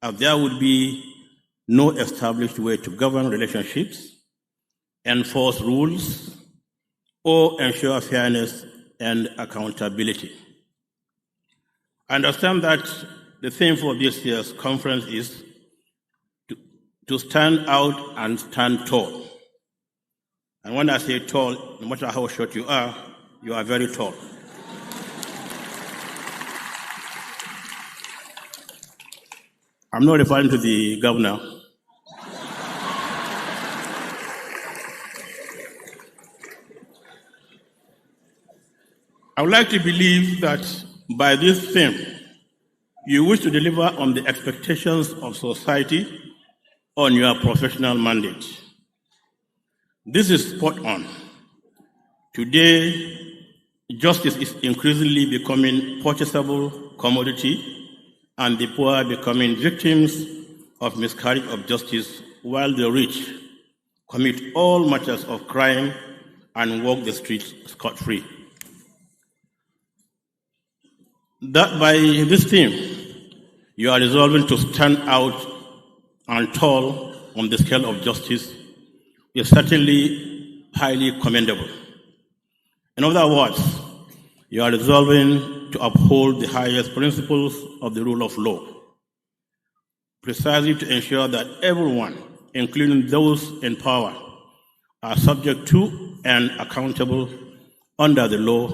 as there would be no established way to govern relationships, enforce rules, or ensure fairness and accountability. I understand that the theme for this year's conference is to stand out and stand tall. And when I say tall, no matter how short you are very tall. I'm not referring to the governor. I would like to believe that by this theme, you wish to deliver on the expectations of society on your professional mandate. This is spot on. Today, justice is increasingly becoming purchasable commodity, and the poor are becoming victims of miscarriage of justice, while the rich commit all matters of crime and walk the streets scot-free. That by this theme, you are resolving to stand out and tall on the scale of justice is certainly highly commendable. In other words, you are resolving to uphold the highest principles of the rule of law, precisely to ensure that everyone, including those in power, are subject to and accountable under the law,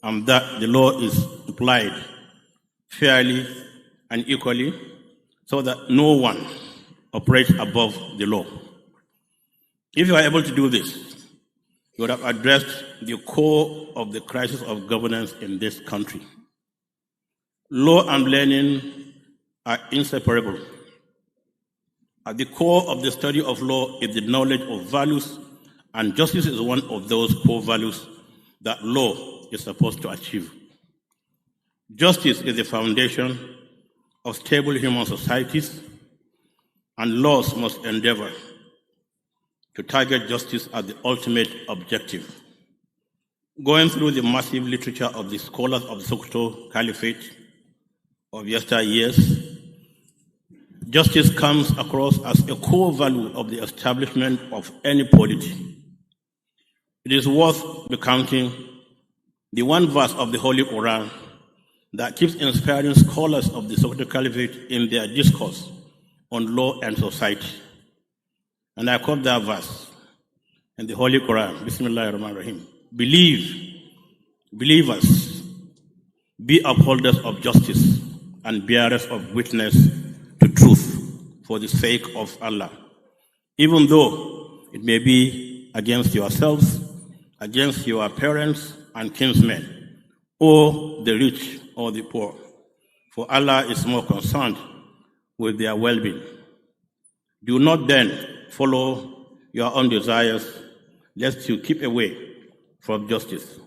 and that the law is applied fairly and equally so that no one operates above the law. If you are able to do this, you would have addressed the core of the crisis of governance in this country. Law and learning are inseparable. At the core of the study of law is the knowledge of values, and justice is one of those core values that law is supposed to achieve. Justice is the foundation of stable human societies, and laws must endeavor to target justice as the ultimate objective. Going through the massive literature of the scholars of the Sokoto Caliphate of yesteryears, justice comes across as a core value of the establishment of any polity. It is worth recounting the one verse of the Holy Quran that keeps inspiring scholars of the Sokoto Caliphate in their discourse on law and society. And I quote that verse in the Holy Quran, Bismillahir Rahmanir Rahim. Believers, be upholders of justice and bearers of witness to truth for the sake of Allah, even though it may be against yourselves, against your parents and kinsmen, or the rich or the poor, for Allah is more concerned with their well-being. Do not then follow your own desires, lest you keep away from justice.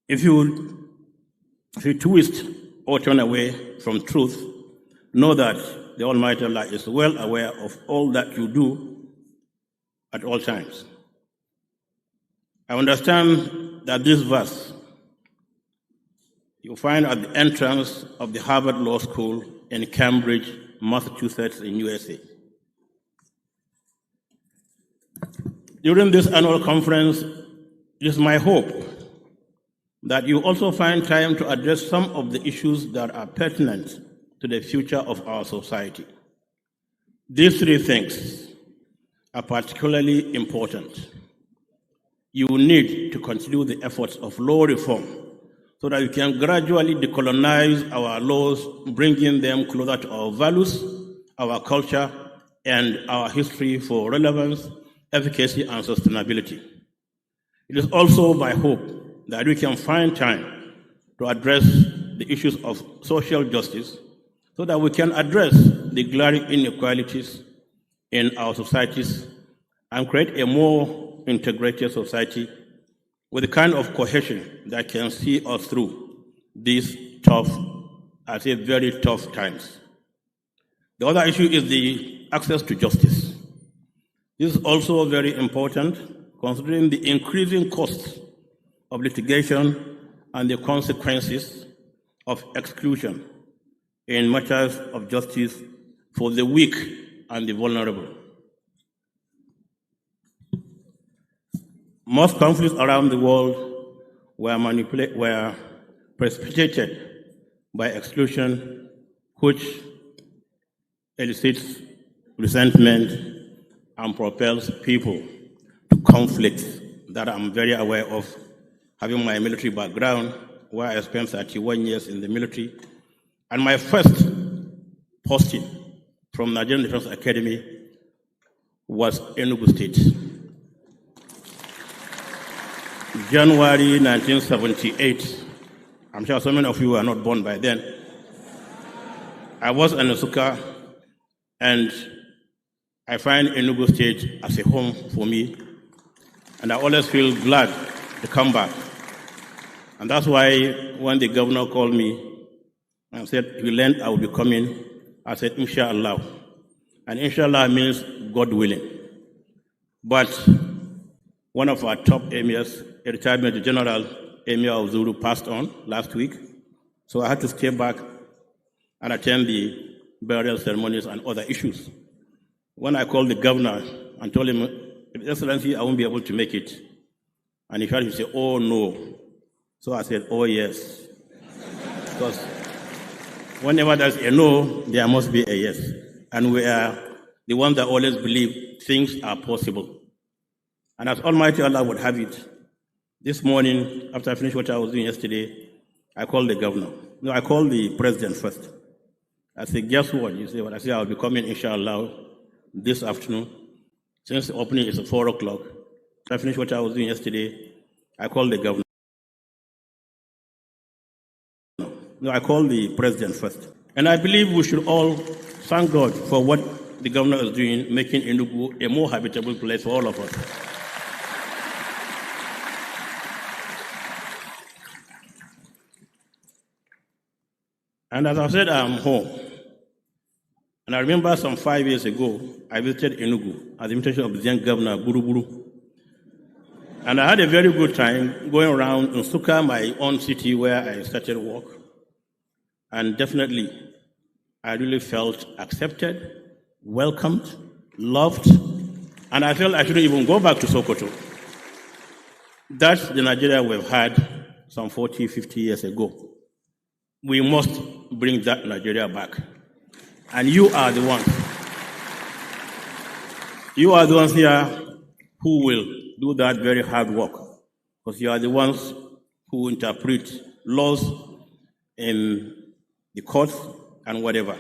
If you twist or turn away from truth, know that the Almighty Allah is well aware of all that you do at all times. I understand that this verse you find at the entrance of the Harvard Law School in Cambridge, Massachusetts, in USA. During this annual conference, it is my hope that you also find time to address some of the issues that are pertinent to the future of our society. These three things are particularly important. You need to continue the efforts of law reform so that we can gradually decolonize our laws, bringing them closer to our values, our culture, and our history for relevance, efficacy, and sustainability. It is also my hope that we can find time to address the issues of social justice so that we can address the glaring inequalities in our societies and create a more integrated society with the kind of cohesion that can see us through these tough, I say very tough times. The other issue is the access to justice. This is also very important considering the increasing costs of litigation and the consequences of exclusion in matters of justice for the weak and the vulnerable. Most conflicts around the world were precipitated by exclusion, which elicits resentment and propels people to conflicts that I'm very aware of, having my military background, where I spent 31 years in the military. And my first posting from Nigerian Defense Academy was Enugu State. January 1978. I'm sure so many of you were not born by then. I was in Nsukka, and I find Enugu State as a home for me, and I always feel glad to come back. And that's why when the governor called me and said, "You learned I will be coming," I said, "Inshallah." And inshallah means God willing. But one of our top emirs, a retired Major General Emir of Zulu, passed on last week. So I had to stay back and attend the burial ceremonies and other issues. When I called the governor and told him, "Excellency, I won't be able to make it," and he tried to say, "Oh no." So I said, "Oh yes." Because whenever there's a no, there must be a yes. And we are the ones that always believe things are possible. And as Almighty Allah would have it, this morning, after I finished what I was doing yesterday, I called the governor. No, I called the president first. I said, "Guess what?" You say, "What?" I said, "I'll be coming, inshallah, this afternoon." Since the opening is at 4 o'clock, after I finished what I was doing yesterday, I called the governor. No, I called the president first. And I believe we should all thank God for what the governor is doing, making Enugu a more habitable place for all of us. And as I said, I'm home. And I remember some 5 years ago, I visited Enugu at the invitation of the then governor, Buruburu. And I had a very good time going around Nsukka, my own city where I started work. And definitely, I really felt accepted, welcomed, loved, and I felt I shouldn't even go back to Sokoto. That's the Nigeria we've had some 40, 50 years ago. We must bring that Nigeria back. And you are the ones. You are the ones here who will do that very hard work, because you are the ones who interpret laws in the courts and whatever.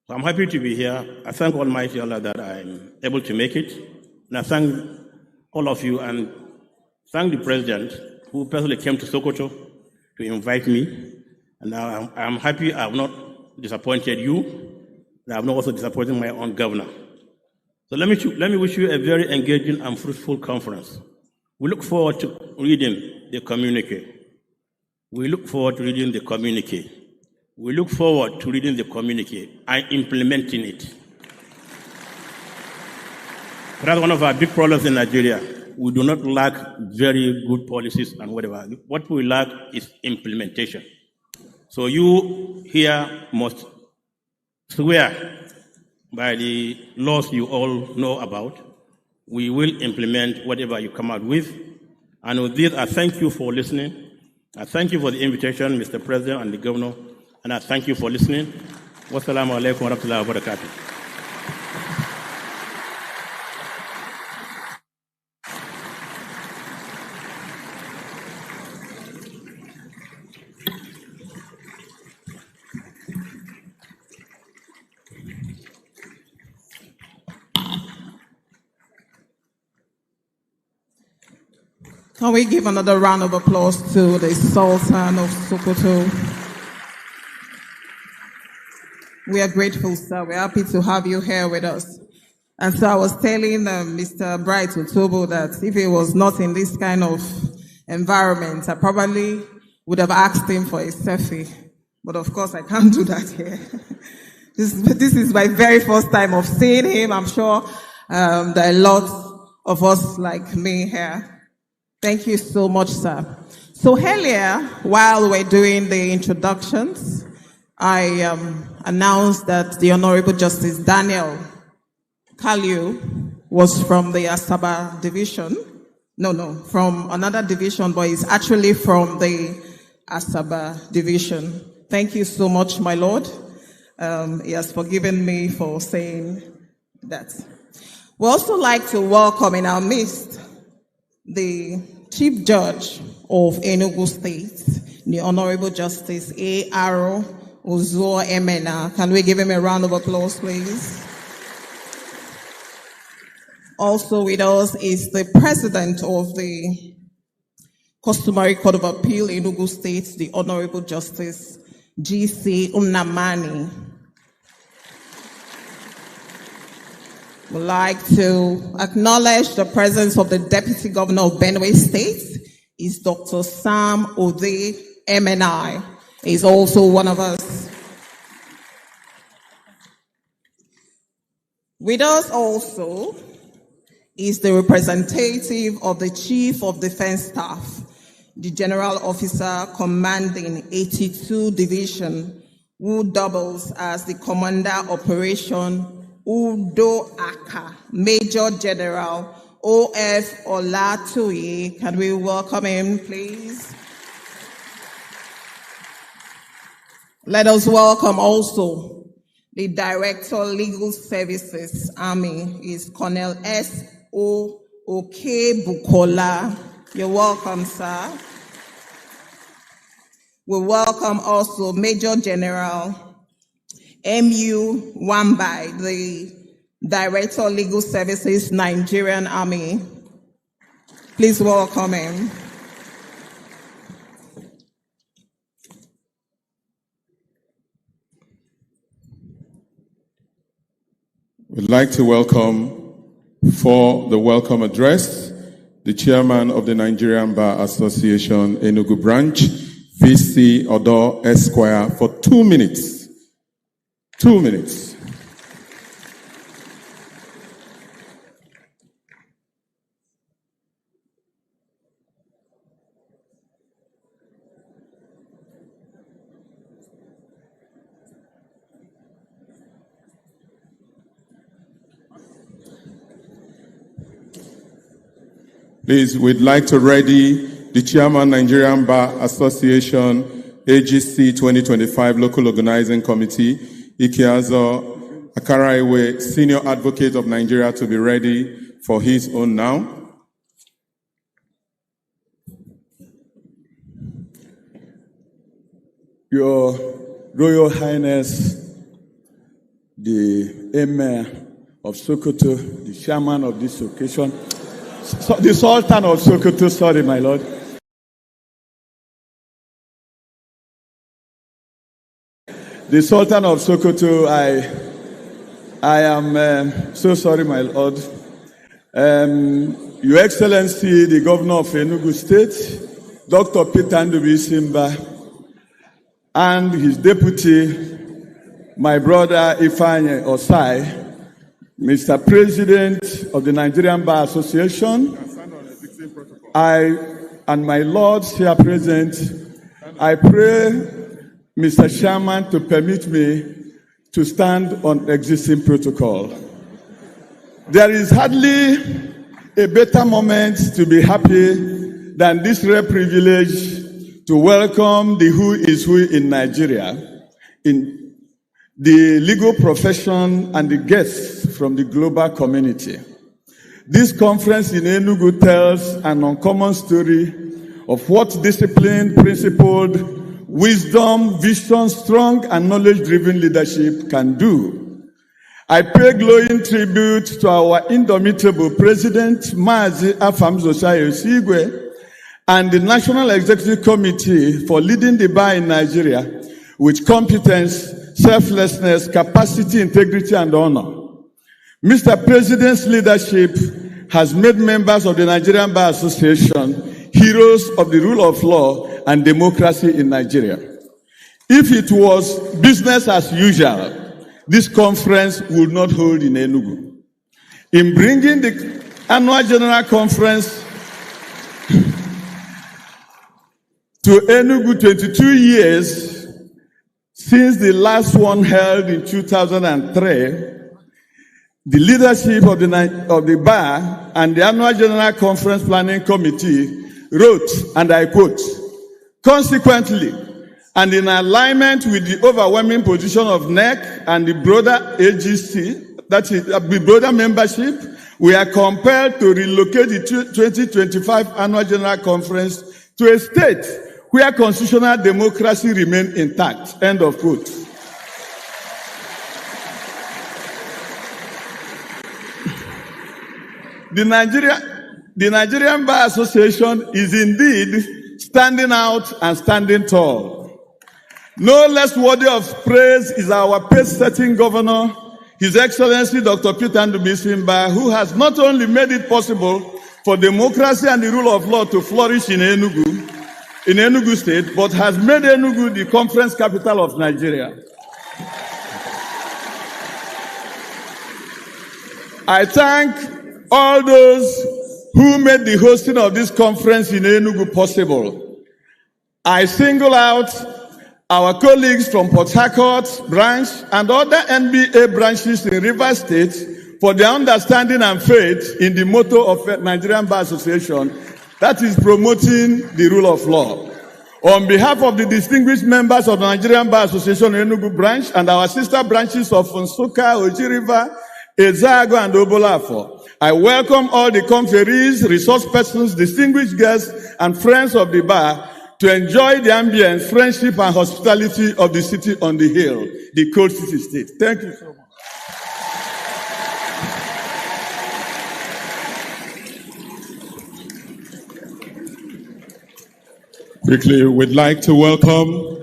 So I'm happy to be here. I thank Almighty Allah that I'm able to make it. And I thank all of you, and thank the President who personally came to Sokoto to invite me. And now I'm happy I have not disappointed you, and I have not also disappointed my own governor. So let me wish you a very engaging and fruitful conference. We look forward to reading the communique. We look forward to reading the communique. We look forward to reading the communique and implementing it. That's one of our big problems in Nigeria. We do not lack very good policies and whatever. What we lack is implementation. So you here must swear by the laws you all know about. We will implement whatever you come out with. And with this, I thank you for listening. I thank you for the invitation, Mr. President and the Governor, and I thank you for listening. Wassalamu alaikum wa rahmatullahi wa barakatuh. Can we give another round of applause to the Sultan of Sokoto? We are grateful, sir. We're happy to have you here with us. And so I was telling Mr. Bright Utobo that if he was not in this kind of environment, I probably would have asked him for a selfie. But of course, I can't do that here. This is my very first time of seeing him. I'm sure there are lots of us like me here. Thank you so much, sir. So earlier, while we're doing the introductions, I announced that the Honorable Justice Daniel Kaliu was from the Asaba division. No, from another division, but he's actually from the Asaba division. Thank you so much, my Lord. He has forgiven me for saying that. We also like to welcome in our midst the Chief Judge of Enugu State, the Honorable Justice A. Aro Uzuo Emena. Can we give him a round of applause, please? Also with us is the President of the Customary Court of Appeal, Enugu State, the Honorable Justice G.C. Unnamani. We'd like to acknowledge the presence of the Deputy Governor of Benue State, is Dr. Sam Ode MNI. He's also one of us. With us also is the representative of the Chief of Defense Staff, the General Officer commanding 82 Division, who doubles as the Commander Operation Udo Aka, Major General O.F. Olatoye. Can we welcome him, please? Let us welcome also the Director Legal Services Army, is Colonel S. O. Oke Bukola. You're welcome, sir. We welcome also Major General M.U. Wambai, the Director Legal Services Nigerian Army. Please welcome him. We'd like to welcome, for the welcome address, the Chairman of the Nigerian Bar Association, Enugu Branch, VC Odo Esquire, for 2 minutes. 2 minutes. Please, we'd like to ready the Chairman, Nigerian Bar Association, AGC 2025 Local Organizing Committee, Ikeazo Akaraiwe, Senior Advocate of Nigeria, to be ready for his own now. Your Royal Highness, the Emir of Sokoto, the Chairman of this occasion, the Sultan of Sokoto, sorry, my Lord. The Sultan of Sokoto, I am so sorry, my Lord. Your Excellency, the Governor of Enugu State, Dr. Peter Ndubi Simba, and his deputy, my brother Ifeanyi Osai, Mr. President of the Nigerian Bar Association, I and my lords here present, I pray Mr. Chairman to permit me to stand on existing protocol. There is hardly a better moment to be happy than this rare privilege to welcome the who is who in Nigeria, in the legal profession and the guests from the global community. This conference in Enugu tells an uncommon story of what disciplined, principled, wisdom, vision, strong, and knowledge-driven leadership can do. I pay glowing tribute to our indomitable President, Mazi Afamzo Sayo Sigwe, and the National Executive Committee for leading the bar in Nigeria with competence, selflessness, capacity, integrity, and honor. Mr. President's leadership has made members of the Nigerian Bar Association heroes of the rule of law and democracy in Nigeria. If it was business as usual, this conference would not hold in Enugu. In bringing the annual general conference to Enugu 22 years Since the last one held in 2003, the leadership of the bar and the annual General Conference Planning Committee wrote, and I quote, "Consequently, and in alignment with the overwhelming position of NEC and the broader AGC, that is the broader membership, we are compelled to relocate the 2025 Annual General Conference to a state where constitutional democracy remains intact." End of quote. The Nigerian Bar Association is indeed standing out and standing tall. No less worthy of praise is our pace-setting governor, His Excellency Dr. Peter Ndubuisi, who has not only made it possible for democracy and the rule of law to flourish in Enugu State, but has made Enugu the conference capital of Nigeria. I thank all those who made the hosting of this conference in Enugu possible. I single out our colleagues from Port Harcourt branch and other NBA branches in Rivers State for their understanding and faith in the motto of Nigerian Bar Association, that is promoting the rule of law. On behalf of the distinguished members of the Nigerian Bar Association Enugu branch and our sister branches of Nsukka, Oji River, Ezago, and Obolafo, I welcome all the conferees, resource persons, distinguished guests, and friends of the bar to enjoy the ambience, friendship, and hospitality of the city on the hill, the cold city state. Thank you so much. Quickly, we'd like to welcome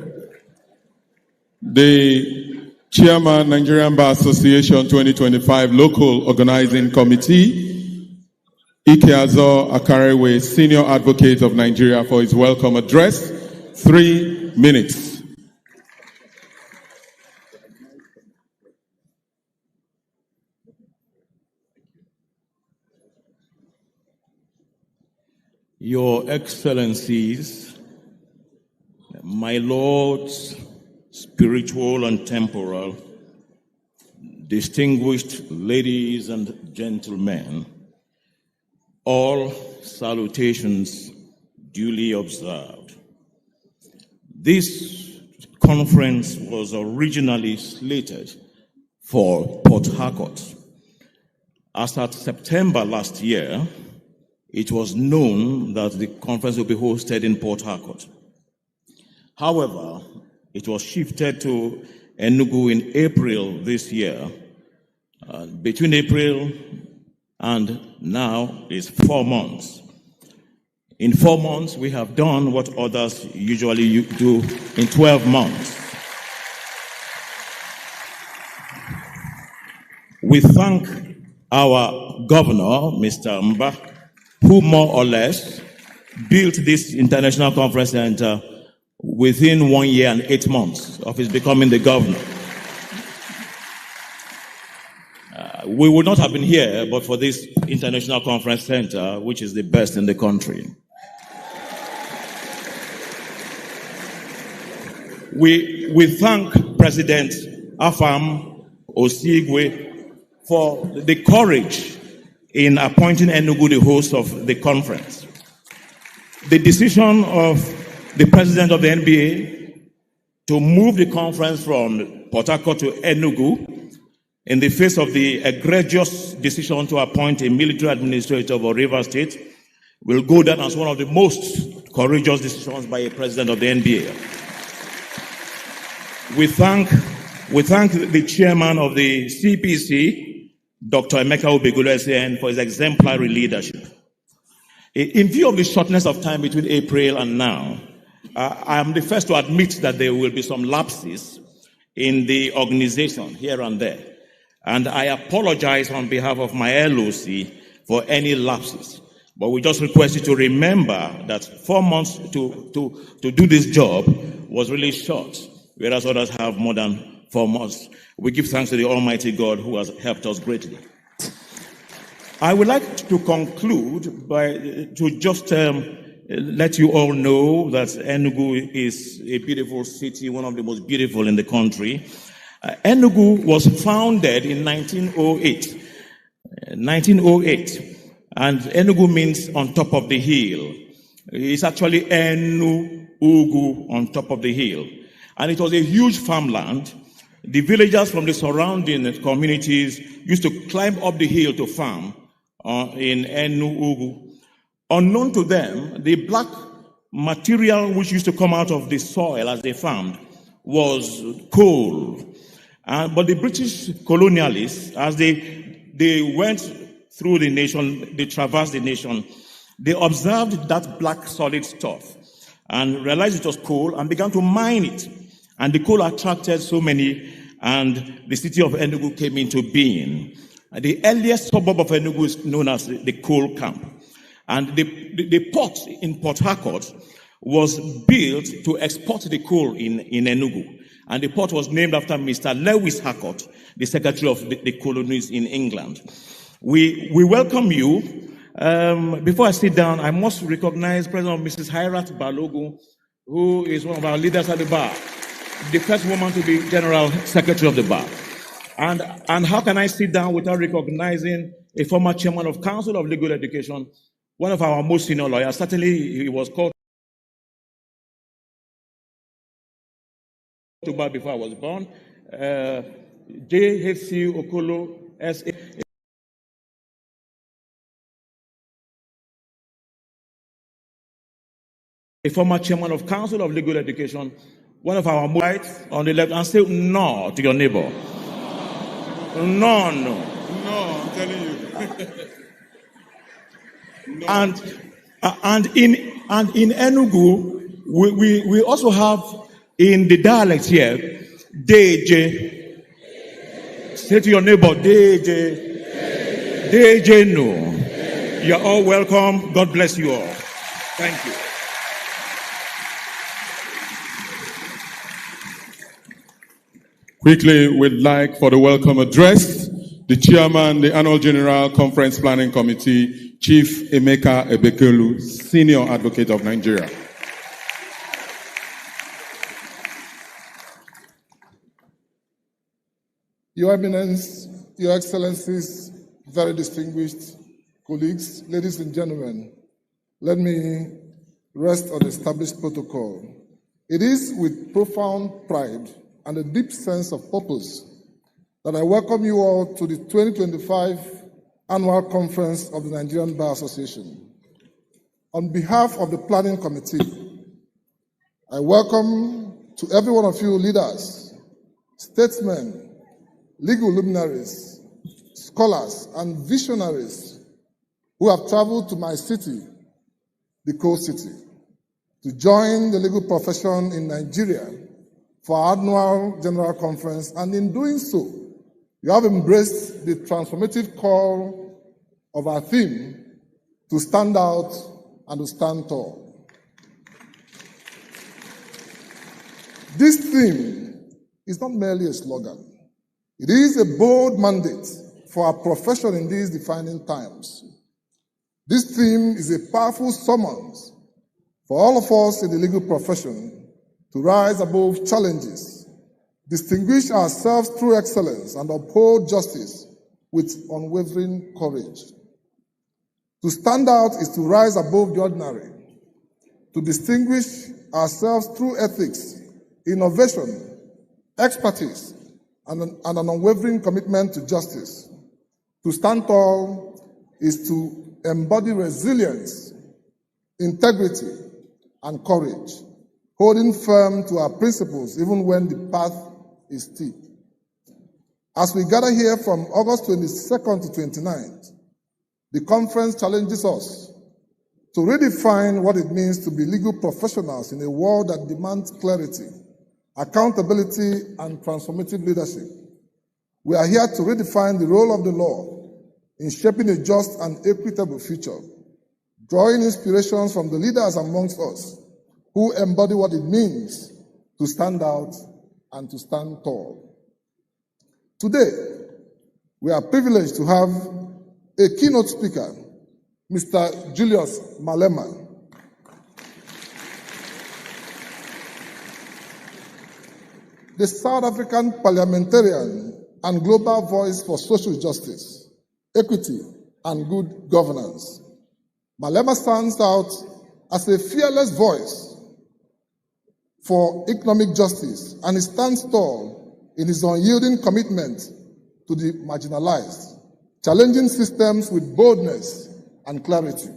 the Chairman, Nigerian Bar Association 2025 Local Organizing Committee, Ikeazo Akarewe, Senior Advocate of Nigeria, for his welcome address. 3 minutes. Your Excellencies, my lords, spiritual and temporal, distinguished ladies and gentlemen, all salutations duly observed. This conference was originally slated for Port Harcourt. As at September last year, it was known that the conference will be hosted in Port Harcourt. However, it was shifted to Enugu in April this year. Between April and now is 4 months. In 4 months, we have done what others usually do in 12 months. We thank our governor, Mr. Mba, who more or less built this international conference center within 1 year and 8 months of his becoming the governor. We would not have been here but for this international conference center, which is the best in the country. We thank President Afam Osigwe for the courage in appointing Enugu the host of the conference. The decision of the president of the NBA to move the conference from Port Harcourt to Enugu in the face of the egregious decision to appoint a military administrator of Rivers State will go down as one of the most courageous decisions by a president of the NBA. We thank the chairman of the CPC, Dr. Emeka Obegulesien, for his exemplary leadership. In view of the shortness of time between April and now, I am the first to admit that there will be some lapses in the organization here and there. And I apologize on behalf of my LOC for any lapses. But we just request you to remember that 4 months to do this job was really short, whereas others have more than 4 months. We give thanks to the Almighty God who has helped us greatly. I would like to conclude by to just let you all know that Enugu is a beautiful city, one of the most beautiful in the country. Enugu was founded in 1908. 1908. And Enugu means on top of the hill. It's actually Enugu, on top of the hill. And it was a huge farmland. The villagers from the surrounding communities used to climb up the hill to farm in Enugu. Unknown to them, the black material which used to come out of the soil as they farmed was coal. But the British colonialists, as they went through the nation, they traversed the nation, they observed that black solid stuff and realized it was coal and began to mine it. And the coal attracted so many, and the city of Enugu came into being. The earliest suburb of Enugu is known as the coal camp. And the port in Port Harcourt was built to export the coal in Enugu. And the port was named after Mr. Lewis Harcourt, the secretary of the colonies in England. We welcome you. Before I sit down, I must recognize President Mrs. Hairat Balogun, who is one of our leaders at the bar, the first woman to be General Secretary of the bar. And how can I sit down without recognizing a former chairman of Council of Legal Education, one of our most senior lawyers? Certainly, he was called to bar before I was born. J.H.C. Okolo, S.A. A former chairman of Council of Legal Education, one of our right on the left, and say no to your neighbor. No, I'm telling you. No. And in Enugu, we also have in the dialect here, DJ. Say to your neighbor, DJ. DJ no. You're all welcome. God bless you all. Thank you. Quickly, we'd like for the welcome address, the chairman, the Annual General Conference Planning Committee, Chief Emeka Ebekelu, Senior Advocate of Nigeria. Your Eminence, Your Excellencies, very distinguished colleagues, ladies and gentlemen, let me rest on established protocol. It is with profound pride and a deep sense of purpose that I welcome you all to the 2025 Annual Conference of the Nigerian Bar Association. On behalf of the Planning Committee, I welcome to every one of you leaders, statesmen, legal luminaries, scholars, and visionaries who have traveled to my city, the coast city, to join the legal profession in Nigeria for our annual General Conference, and in doing so, you have embraced the transformative call of our theme to stand out and to stand tall. This theme is not merely a slogan. It is a bold mandate for our profession in these defining times. This theme is a powerful summons for all of us in the legal profession to rise above challenges, distinguish ourselves through excellence, and uphold justice with unwavering courage. To stand out is to rise above the ordinary, to distinguish ourselves through ethics, innovation, expertise, and an unwavering commitment to justice. To stand tall is to embody resilience, integrity, and courage, holding firm to our principles even when the path is steep. As we gather here from August 22nd to 29th, the conference challenges us to redefine what it means to be legal professionals in a world that demands clarity, accountability, and transformative leadership. We are here to redefine the role of the law in shaping a just and equitable future, drawing inspirations from the leaders amongst us who embody what it means to stand out and to stand tall. Today, we are privileged to have a keynote speaker, Mr. Julius Malema, the South African parliamentarian and global voice for social justice, equity, and good governance. Malema stands out as a fearless voice for economic justice, and he stands tall in his unyielding commitment to the marginalized, challenging systems with boldness and clarity.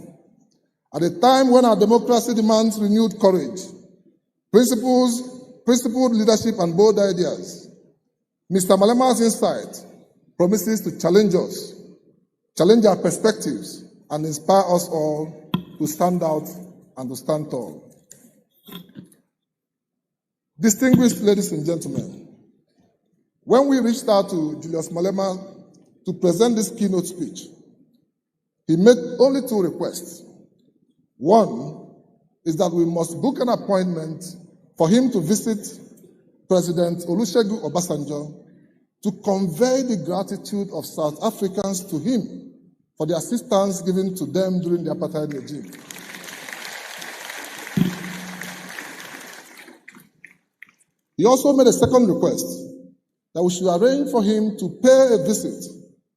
At a time when our democracy demands renewed courage, principled leadership, and bold ideas, Mr. Malema's insight promises to challenge us, challenge our perspectives, and inspire us all to stand out and to stand tall. Distinguished ladies and gentlemen, when we reached out to Julius Malema to present this keynote speech, he made only two requests. One is that we must book an appointment for him to visit President Olusegun Obasanjo to convey the gratitude of South Africans to him for the assistance given to them during the apartheid regime. He also made a second request that we should arrange for him to pay a visit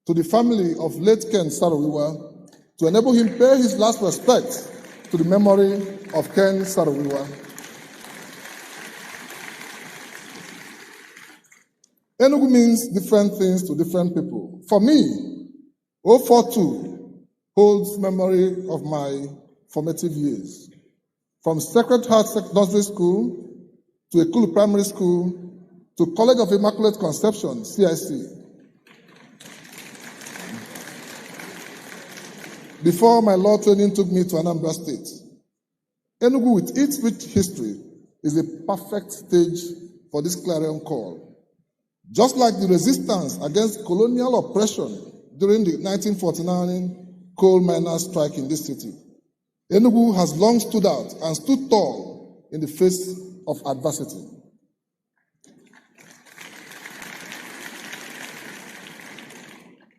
to the family of late Ken Saro-Wiwa to enable him pay his last respects to the memory of Ken Saro-Wiwa. Enugu means different things to different people. For me, 042 holds memory of my formative years. From Sacred Heart Nursery School to Ekulu Primary School to College of Immaculate Conception, CIC. Before my law training took me to Anambra State, Enugu, with its rich history, is a perfect stage for this clarion call. Just like the resistance against colonial oppression during the 1949 coal miners' strike in this city, Enugu has long stood out and stood tall in the face of adversity.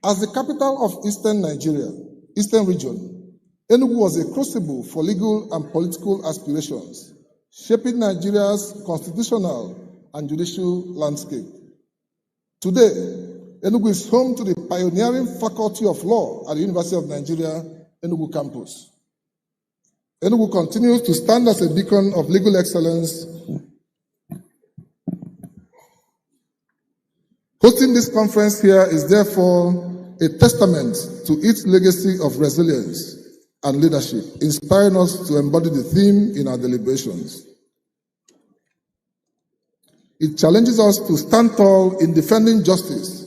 As the capital of Eastern Nigeria, Eastern region, Enugu was a crucible for legal and political aspirations, shaping Nigeria's constitutional and judicial landscape. Today, Enugu is home to the pioneering Faculty of Law at the University of Nigeria, Enugu campus. Enugu continues to stand as a beacon of legal excellence. Hosting this conference here is therefore a testament to its legacy of resilience and leadership, inspiring us to embody the theme in our deliberations. It challenges us to stand tall in defending justice,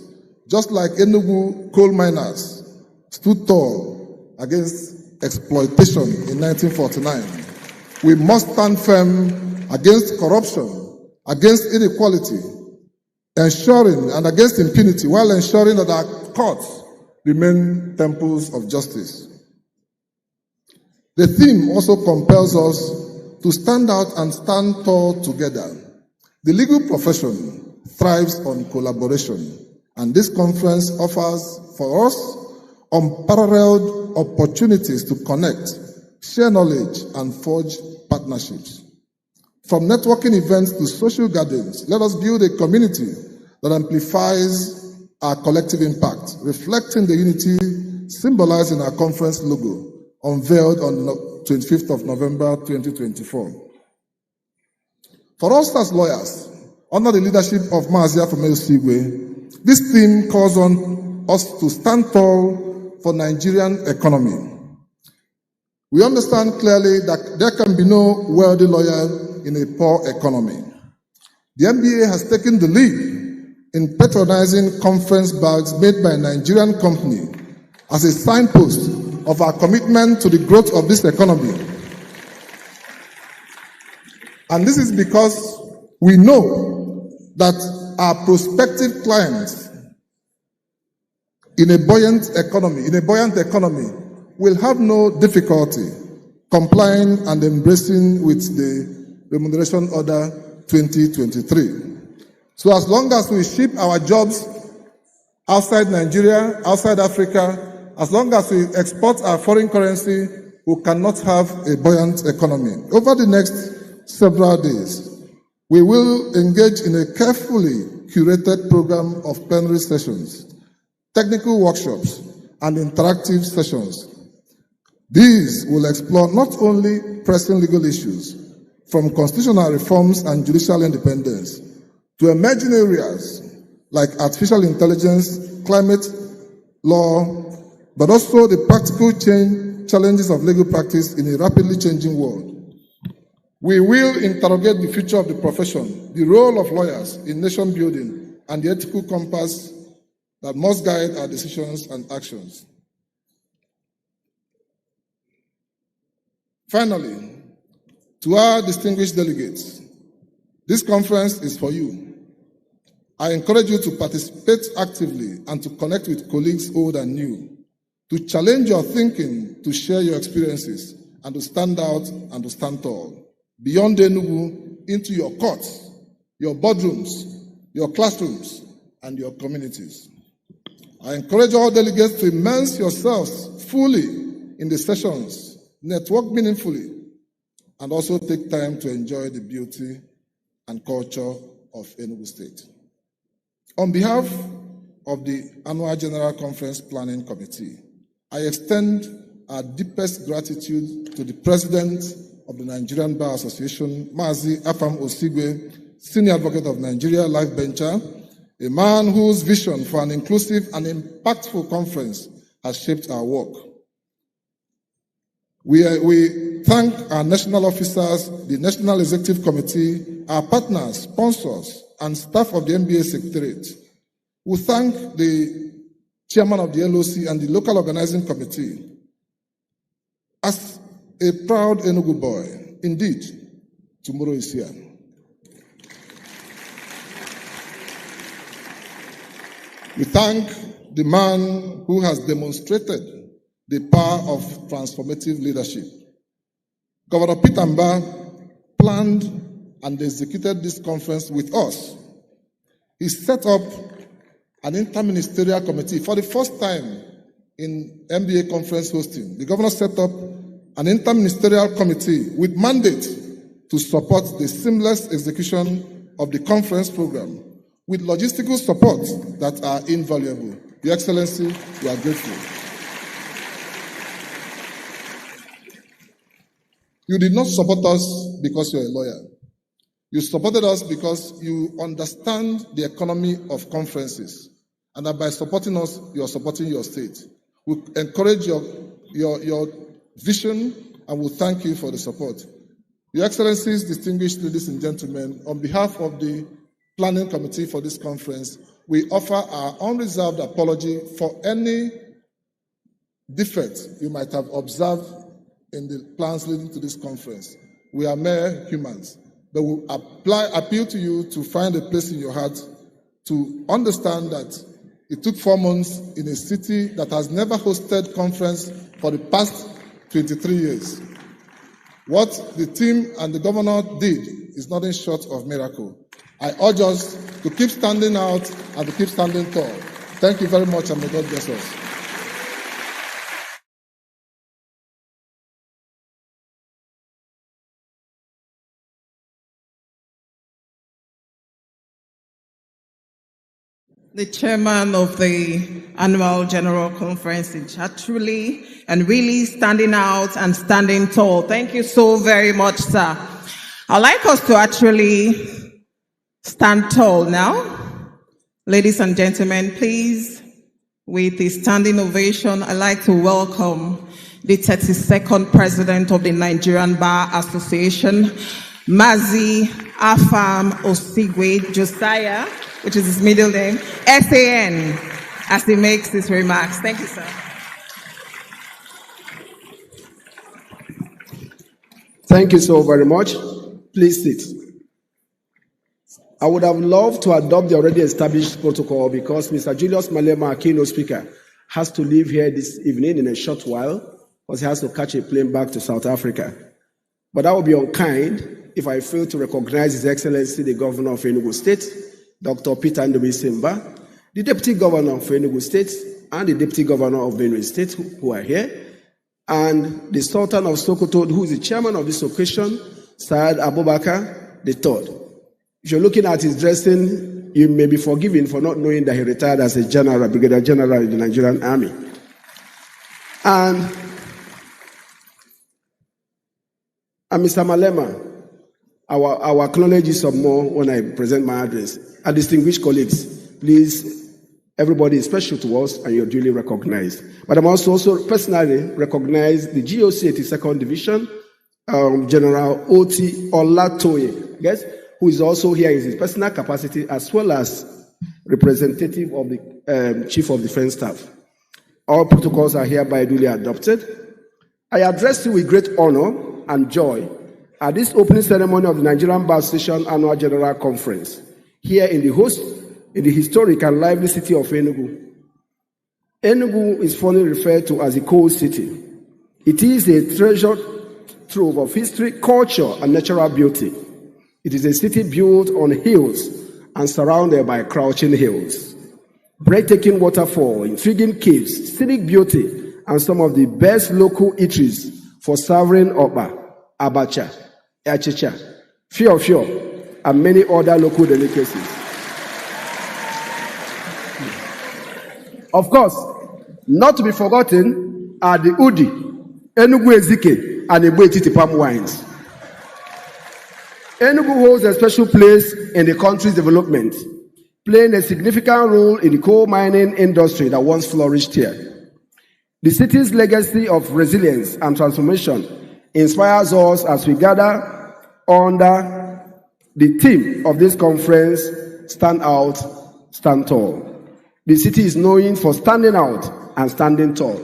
just like Enugu coal miners stood tall against exploitation in 1949. We must stand firm against corruption, against inequality, and against impunity, while ensuring that our courts remain temples of justice. The theme also compels us to stand out and stand tall together. The legal profession thrives on collaboration, and this conference offers for us unparalleled opportunities to connect, share knowledge, and forge partnerships. From networking events to social gatherings, let us build a community that amplifies our collective impact, reflecting the unity symbolized in our conference logo, unveiled on the 25th of November 2024. For us as lawyers, under the leadership of Maazia Sigwe, this theme calls on us to stand tall for Nigerian economy. We understand clearly that there can be no wealthy lawyer in a poor economy. The NBA has taken the lead in patronizing conference bags made by a Nigerian company as a signpost of our commitment to the growth of this economy. And this is because we know that our prospective clients in a buoyant economy will have no difficulty complying and embracing with the Remuneration Order 2023. So as long as we ship our jobs outside Nigeria, outside Africa, as long as we export our foreign currency, we cannot have a buoyant economy. Over the next several days, We will engage in a carefully curated program of plenary sessions, technical workshops, and interactive sessions. These will explore not only pressing legal issues, from constitutional reforms and judicial independence, to emerging areas like artificial intelligence, climate law, but also the practical challenges of legal practice in a rapidly changing world. We will interrogate the future of the profession, the role of lawyers in nation building, and the ethical compass that must guide our decisions and actions. Finally, to our distinguished delegates, this conference is for you. I encourage you to participate actively and to connect with colleagues old and new, to challenge your thinking, to share your experiences, and to stand out and to stand tall. Beyond Enugu, into your courts, your boardrooms, your classrooms, and your communities. I encourage all delegates to immerse yourselves fully in the sessions, network meaningfully, and also take time to enjoy the beauty and culture of Enugu State. On behalf of the Annual General Conference Planning Committee, I extend our deepest gratitude to the President of the Nigerian Bar Association, Mazi Afam Osigwe, Senior Advocate of Nigeria, Life Bencher, a man whose vision for an inclusive and impactful conference has shaped our work. We thank our national officers, the National Executive Committee, our partners, sponsors, and staff of the NBA Secretariat. We thank the chairman of the LOC and the local organizing committee. As a proud Enugu boy, indeed, tomorrow is here. We thank the man who has demonstrated the power of transformative leadership. Governor Peter Mba planned and executed this conference with us. He set up an interministerial committee for the first time in MBA conference hosting. The governor set up an interministerial committee with mandate to support the seamless execution of the conference program with logistical support that are invaluable. Your Excellency, we are grateful. You did not support us because you're a lawyer. You supported us because you understand the economy of conferences, and that by supporting us, you are supporting your state. We encourage your vision, and we thank you for the support. Your Excellencies, distinguished ladies and gentlemen, on behalf of the Planning Committee for this conference, we offer our unreserved apology for any defects you might have observed in the plans leading to this conference. We are mere humans, but we appeal to you to find a place in your heart to understand that it took 4 months in a city that has never hosted conference for the past 23 years. What the team and the governor did is nothing short of miracle. I urge us to keep standing out and to keep standing tall. Thank you very much, and may God bless us. The chairman of the Annual General Conference is truly and really standing out and standing tall. Thank you so very much, sir. I'd like us to actually stand tall now. Ladies and gentlemen, please, with a standing ovation, I'd like to welcome the 32nd President of the Nigerian Bar Association, Mazi Afam Osigwe Josiah, which is his middle name, SAN, as he makes his remarks. Thank you, sir. Thank you so very much. Please sit. I would have loved to adopt the already established protocol because Mr. Julius Malema, our keynote speaker, has to leave here this evening in a short while because he has to catch a plane back to South Africa. But that would be unkind if I fail to recognize His Excellency, the Governor of Enugu State, Dr. Peter Ndubuisi, the Deputy Governor of Enugu State, and the Deputy Governor of Benue State, who are here, and the Sultan of Sokoto, who is the chairman of this occasion, Saad Abubakar III. If you're looking at his dressing, you may be forgiven for not knowing that he retired as a general, brigadier general in the Nigerian Army. And Mr. Malema, I will acknowledge you some more when I present my address. And distinguished colleagues, please, everybody is special to us and you're duly recognized. But I must also personally recognize the GOC 82nd Division, General Oti Olatoye, yes, who is also here in his personal capacity as well as representative of the Chief of Defense Staff. All protocols are hereby duly adopted. I address you with great honor and joy at this opening ceremony of the Nigerian Bar Association Annual General Conference here in the historic and lively city of Enugu. Enugu is fondly referred to as the coal city. It is a treasure trove of history, culture, and natural beauty. It is a city built on hills and surrounded by crouching hills. Breathtaking waterfall, intriguing caves, scenic beauty, and some of the best local eateries for serving oba, abacha, achicha, fio, and many other local delicacies. Of course, not to be forgotten are the Udi, Enugu Ezike, and Ebu Etiti palm wines. Enugu holds a special place in the country's development, playing a significant role in the coal mining industry that once flourished here. The city's legacy of resilience and transformation inspires us as we gather under the theme of this conference, Stand Out, Stand Tall. The city is known for standing out and standing tall.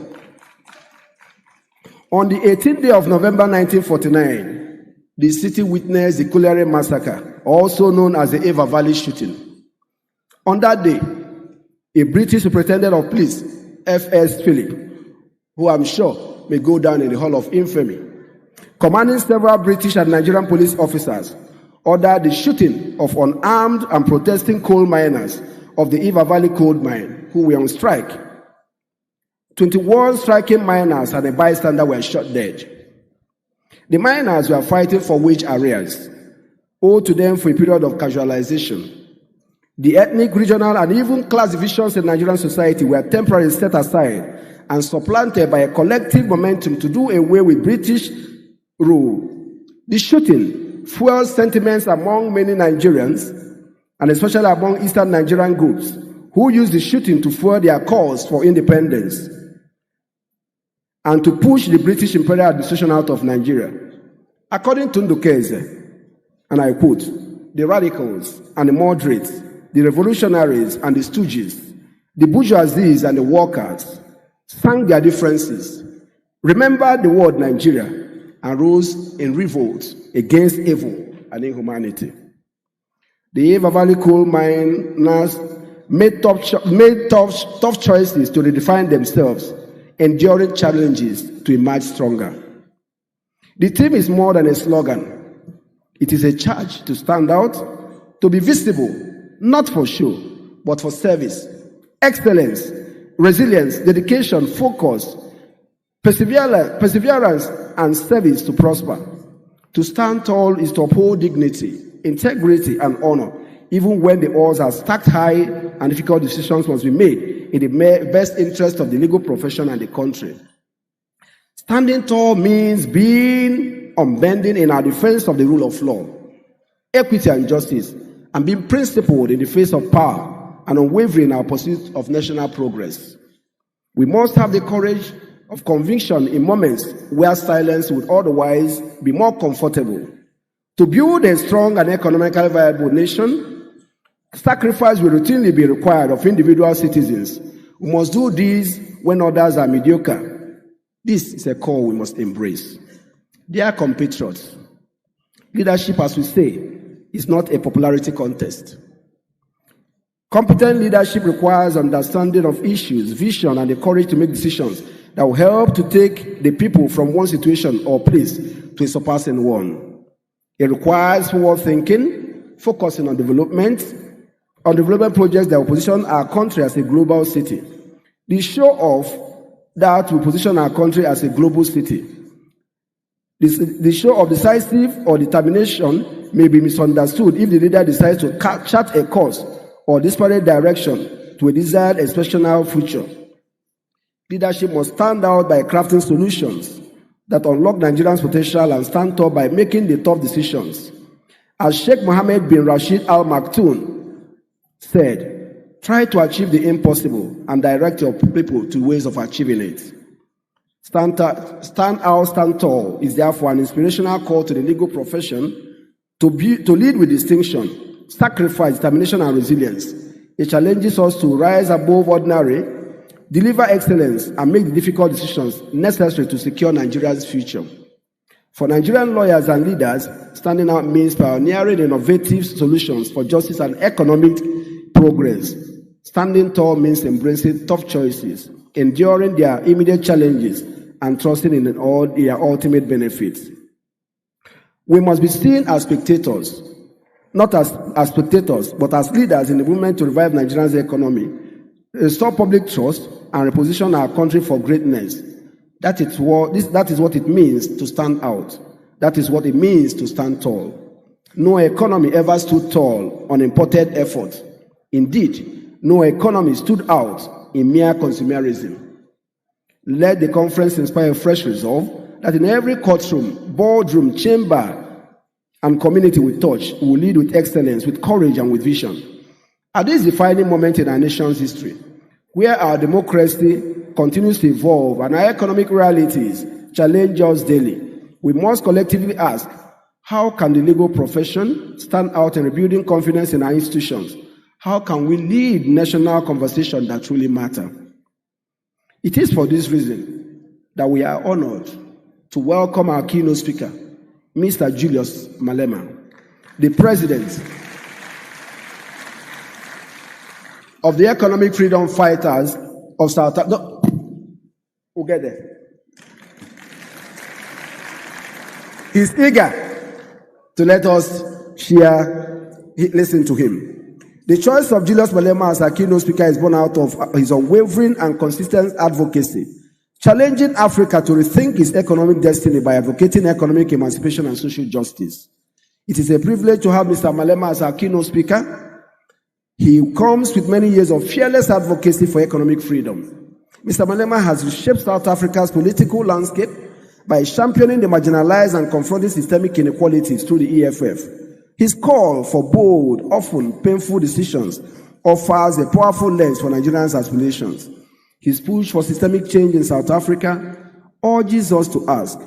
On the 18th day of November 1949, the city witnessed the Colliery Massacre, also known as the Eva Valley shooting. On that day, a British Superintendent of Police, F.S. Philip, who I'm sure may go down in the Hall of Infamy, commanding several British and Nigerian police officers, ordered the shooting of unarmed and protesting coal miners of the Eva Valley coal mine, who were on strike. 21 striking miners and a bystander were shot dead. The miners were fighting for wage arrears, owed to them for a period of casualization. The ethnic, regional, and even class divisions in Nigerian society were temporarily set aside and supplanted by a collective momentum to do away with British rule. The shooting fueled sentiments among many Nigerians, and especially among Eastern Nigerian groups, who used the shooting to fuel their cause for independence and to push the British imperial administration out of Nigeria. According to Ndukeze, and I quote, the radicals and the moderates, the revolutionaries and the stooges, the bourgeoisies and the workers sang their differences, remembered the word Nigeria, and rose in revolt against evil and inhumanity. The Eva Valley coal miners made tough choices to redefine themselves, enduring challenges to emerge stronger. The theme is more than a slogan. It is a charge to stand out, to be visible, not for show, but for service, excellence, resilience, dedication, focus, perseverance, and service to prosper. To stand tall is to uphold dignity, integrity, and honor, even when the odds are stacked high and difficult decisions must be made in the best interest of the legal profession and the country. Standing tall means being unbending in our defense of the rule of law, equity, and justice, and being principled in the face of power and unwavering in our pursuit of national progress. We must have the courage of conviction in moments where silence would otherwise be more comfortable. To build a strong and economically viable nation, sacrifice will routinely be required of individual citizens. We must do this when others are mediocre. This is a call we must embrace. Dear compatriots, leadership, as we say, is not a popularity contest. Competent leadership requires understanding of issues, vision, and the courage to make decisions that will help to take the people from one situation or place to a surpassing one. It requires forward thinking, focusing on development projects that will position our country as a global city. The show off that will position our country as a global city. The show of decisive or determination may be misunderstood if the leader decides to chart a course or disparate direction to a desired exceptional future. Leadership must stand out by crafting solutions that unlock Nigerians' potential and stand tall by making the tough decisions. As Sheikh Mohammed bin Rashid Al Maktoum said, try to achieve the impossible and direct your people to ways of achieving it. Stand out, stand tall is therefore an inspirational call to the legal profession to lead with distinction, sacrifice, determination, and resilience. It challenges us to rise above ordinary, deliver excellence, and make the difficult decisions necessary to secure Nigeria's future. For Nigerian lawyers and leaders, standing out means pioneering innovative solutions for justice and economic progress. Standing tall means embracing tough choices, enduring their immediate challenges, and trusting in all their ultimate benefits. We must be seen as spectators, not as spectators, but as leaders in the movement to revive Nigeria's economy, restore public trust, and reposition our country for greatness. That is what it means to stand out. That is what it means to stand tall. No economy ever stood tall on imported effort. Indeed, no economy stood out in mere consumerism. Let the conference inspire a fresh resolve that in every courtroom, boardroom, chamber, and community we touch, we will lead with excellence, with courage, and with vision. At this defining moment in our nation's history, where our democracy continues to evolve and our economic realities challenge us daily, we must collectively ask, how can the legal profession stand out in rebuilding confidence in our institutions? How can we lead national conversations that truly matter? It is for this reason that we are honored to welcome our keynote speaker, Mr. Julius Malema, the President of the Economic Freedom Fighters of South Africa. No, we'll get there. He's eager to let us listen to him. The choice of Julius Malema as our keynote speaker is born out of his unwavering and consistent advocacy, challenging Africa to rethink its economic destiny by advocating economic emancipation and social justice. It is a privilege to have Mr. Malema as our keynote speaker. He comes with many years of fearless advocacy for economic freedom. Mr. Malema has reshaped South Africa's political landscape by championing the marginalized and confronting systemic inequalities through the EFF. His call for bold, often painful decisions offers a powerful lens for Nigerians' aspirations. His push for systemic change in South Africa urges us to ask,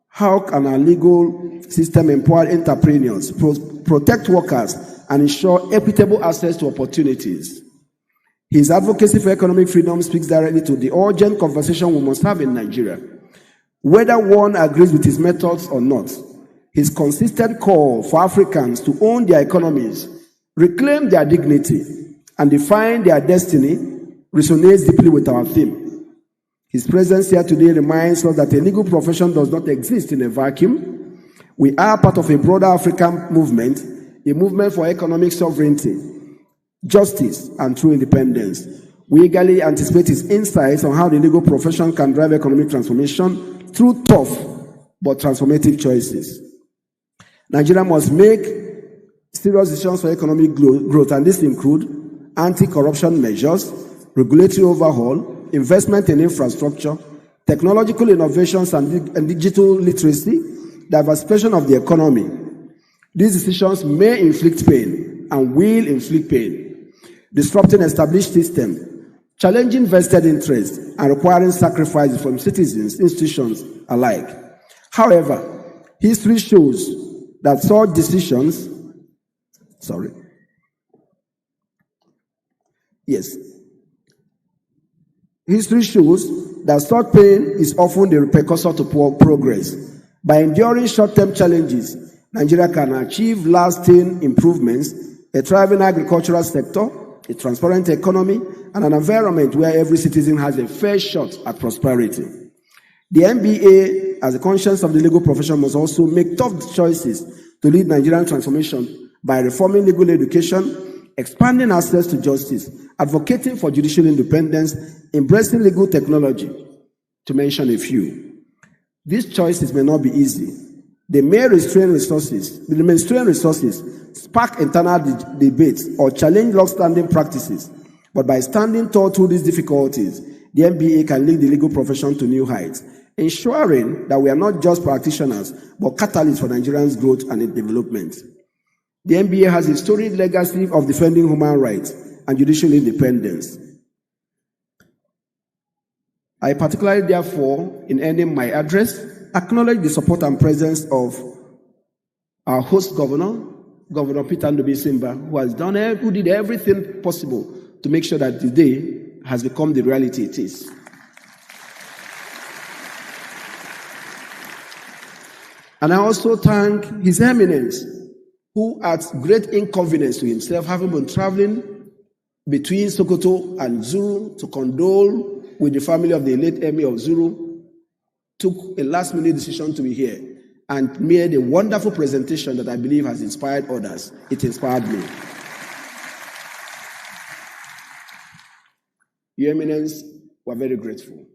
how can our legal system empower entrepreneurs, protect workers, and ensure equitable access to opportunities? His advocacy for economic freedom speaks directly to the urgent conversation we must have in Nigeria. Whether one agrees with his methods or not, his consistent call for Africans to own their economies, reclaim their dignity, and define their destiny resonates deeply with our theme. His presence here today reminds us that the legal profession does not exist in a vacuum. We are part of a broader African movement, a movement for economic sovereignty, justice, and true independence. We eagerly anticipate his insights on how the legal profession can drive economic transformation through tough but transformative choices. Nigeria must make serious decisions for economic growth, and this include anti-corruption measures, regulatory overhaul, investment in infrastructure, technological innovations and digital literacy, diversification of the economy. These decisions may inflict pain and will inflict pain, disrupting established systems, challenging vested interests, and requiring sacrifices from citizens, institutions alike. However, history shows that such decisions, history shows that such pain is often the precursor to progress. By enduring short-term challenges, Nigeria can achieve lasting improvements, a thriving agricultural sector, a transparent economy, and an environment where every citizen has a fair shot at prosperity. The NBA, as a conscience of the legal profession, must also make tough choices to lead Nigerian transformation by reforming legal education, expanding access to justice, advocating for judicial independence, embracing legal technology, to mention a few. These choices may not be easy, They may restrain resources, spark internal debates, or challenge long-standing practices. But by standing tall through these difficulties, the MBA can lead the legal profession to new heights, ensuring that we are not just practitioners, but catalysts for Nigerians' growth and development. The MBA has a storied legacy of defending human rights and judicial independence. I particularly, therefore, in ending my address, acknowledge the support and presence of our host governor, Governor Peter Ndubisimba, who did everything possible to make sure that today has become the reality it is. And I also thank His Eminence, who at great inconvenience to himself, having been traveling between Sokoto and Zuru to condole with the family of the late Emir of Zuru, took a last-minute decision to be here and made a wonderful presentation that I believe has inspired others. It inspired me. Your Eminence, we're very grateful.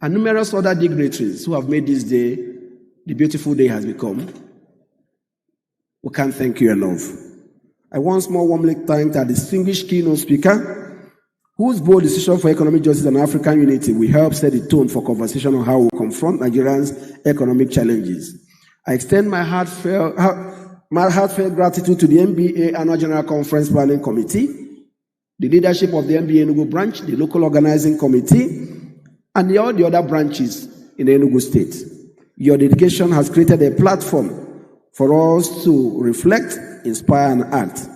And numerous other dignitaries who have made this day the beautiful day has become. We can't thank you enough. I once more warmly thank our distinguished keynote speaker, whose bold decision for economic justice and African unity will help set the tone for conversation on how we confront Nigerians' economic challenges. I extend my heartfelt gratitude to the MBA Annual General Conference Planning Committee, the leadership of the MBA Enugu branch, the local organizing committee, and all the other branches in Enugu State. Your dedication has created a platform for us to reflect, inspire, and act.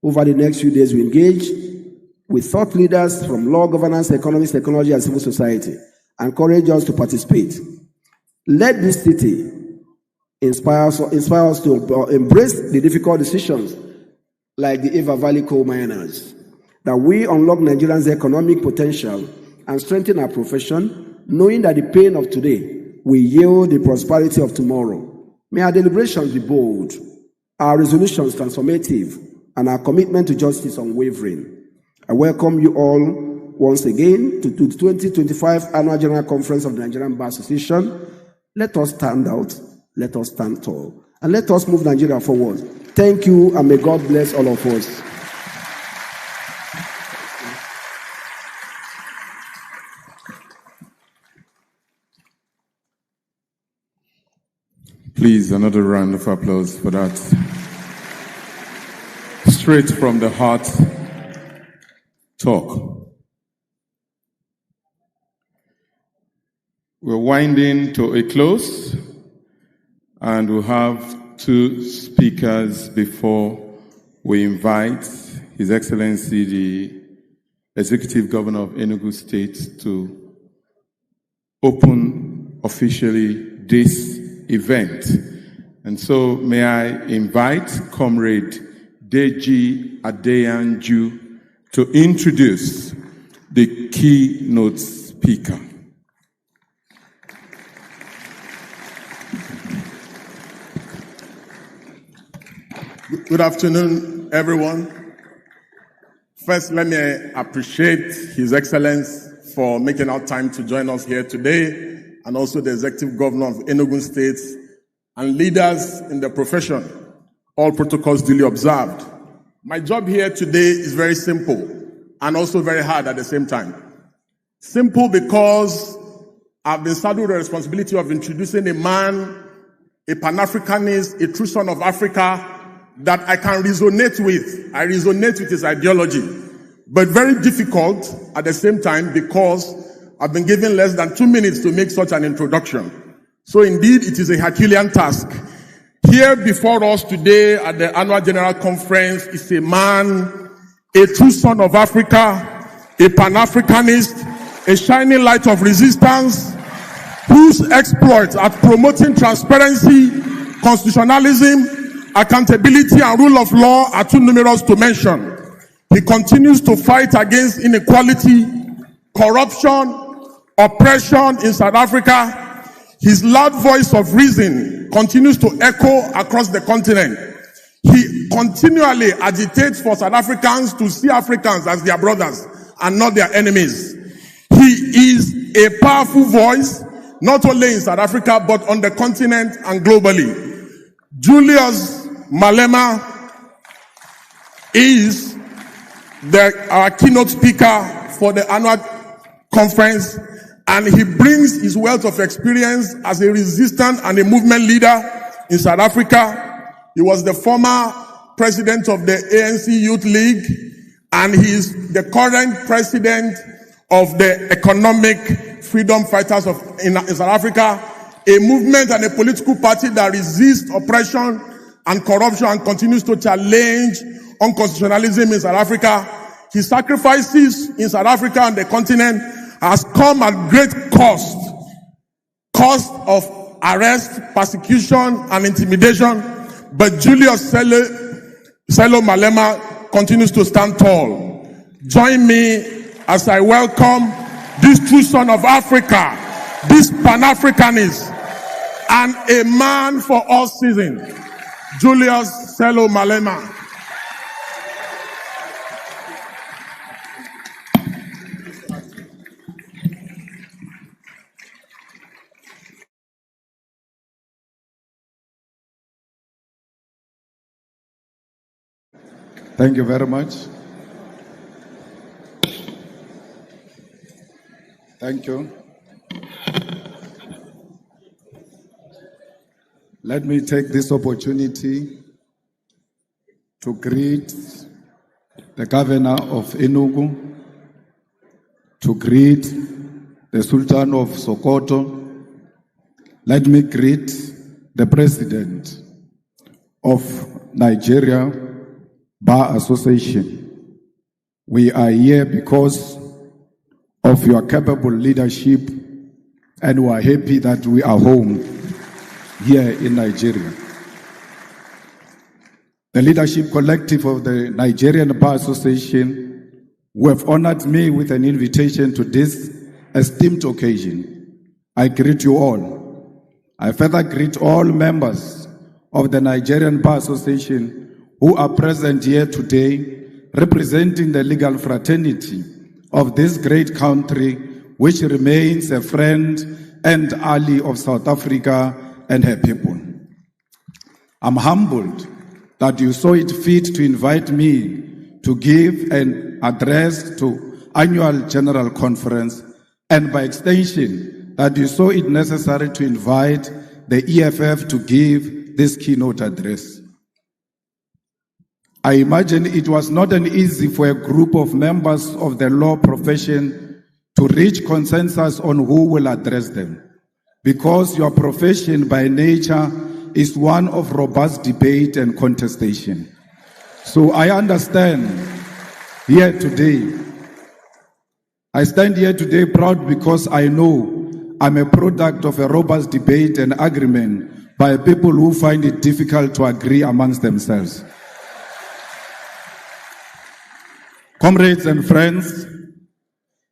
Over the next few days, we engage with thought leaders from law, governance, economics, technology, and civil society, and encourage us to participate. Let this city inspire us to embrace the difficult decisions like the Eva Valley coal miners, that we unlock Nigerians' economic potential and strengthen our profession, knowing that the pain of today will yield the prosperity of tomorrow. May our deliberations be bold, our resolutions transformative, and our commitment to justice unwavering. I welcome you all once again to the 2025 Annual General Conference of the Nigerian Bar Association. Let us stand out, let us stand tall, and let us move Nigeria forward. Thank you, and may God bless all of us. Please, another round of applause for that. Straight from the heart talk. We're winding to a close, and we'll have two speakers before we invite His Excellency, the Executive Governor of Enugu State, to open officially this event. And so may I invite Comrade Deji Adeyanju to introduce the keynote speaker. Good afternoon, everyone. First, let me appreciate His Excellence for making out time to join us here today, and also the Executive Governor of Enugu State and leaders in the profession, all protocols duly observed. My job here today is very simple and also very hard at the same time. Simple because I've been saddled with the responsibility of introducing a man, a Pan-Africanist, a true son of Africa that I can resonate with. I resonate with his ideology, but very difficult at the same time because I've been given less than 2 minutes to make such an introduction. So indeed, it is a Herculean task. Here before us today at the Annual General Conference is a man, a true son of Africa, a Pan-Africanist, a shining light of resistance, whose exploits at promoting transparency, constitutionalism, accountability, and rule of law are too numerous to mention. He continues to fight against inequality, corruption, oppression in South Africa. His loud voice of reason continues to echo across the continent. He continually agitates for South Africans to see Africans as their brothers and not their enemies. He is a powerful voice not only in South Africa, but on the continent and globally. Julius Malema is our keynote speaker for the annual conference, and he brings his wealth of experience as a resistance and a movement leader in South Africa. He was the former president of the ANC Youth League, and he is the current president of the Economic Freedom Fighters in South Africa, a movement and a political party that resists oppression and corruption and continues to challenge unconstitutionalism in South Africa. His sacrifices in South Africa and the continent has come at great cost of arrest, persecution, and intimidation. But Julius Malema continues to stand tall. Join me as I welcome this true son of Africa, this Pan-Africanist, and a man for all seasons, Julius Malema. Thank you very much. Thank you. Let me take this opportunity to greet the governor of Enugu, to greet the Sultan of Sokoto. Let me greet the president of Nigerian Bar Association. We are here because of your capable leadership, and we are happy that we are home here in Nigeria. The leadership collective of the Nigerian Bar Association, who have honored me with an invitation to this esteemed occasion, I greet you all. I further greet all members of the Nigerian Bar Association who are present here today, representing the legal fraternity of this great country, which remains a friend and ally of South Africa and her people. I'm humbled that you saw it fit to invite me to give an address to annual general conference, and by extension, that you saw it necessary to invite the EFF to give this keynote address. I imagine it was not an easy for a group of members of the law profession to reach consensus on who will address them, because your profession by nature is one of robust debate and contestation. So I understand here today. I stand here today proud because I know I'm a product of a robust debate and agreement by people who find it difficult to agree amongst themselves. Comrades and friends,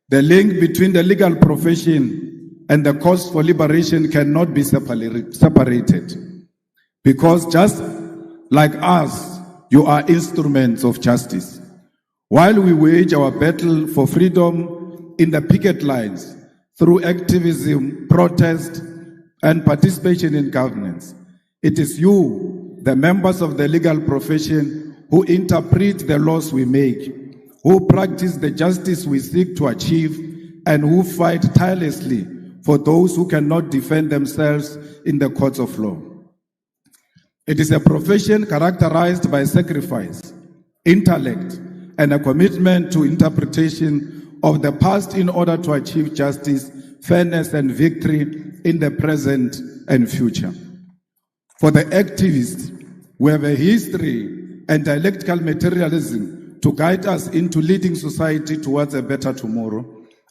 the link between the legal profession and the cause for liberation cannot be separated. Because just like us, you are instruments of justice. While we wage our battle for freedom in the picket lines, through activism, protest, and participation in governance, it is you, the members of the legal profession, who interpret the laws we make, who practice the justice we seek to achieve, and who fight tirelessly for those who cannot defend themselves in the courts of law. It is a profession characterized by sacrifice, intellect, and a commitment to interpretation of the past in order to achieve justice, fairness, and victory in the present and future. For the activists, we have a history and dialectical materialism to guide us into leading society towards a better tomorrow.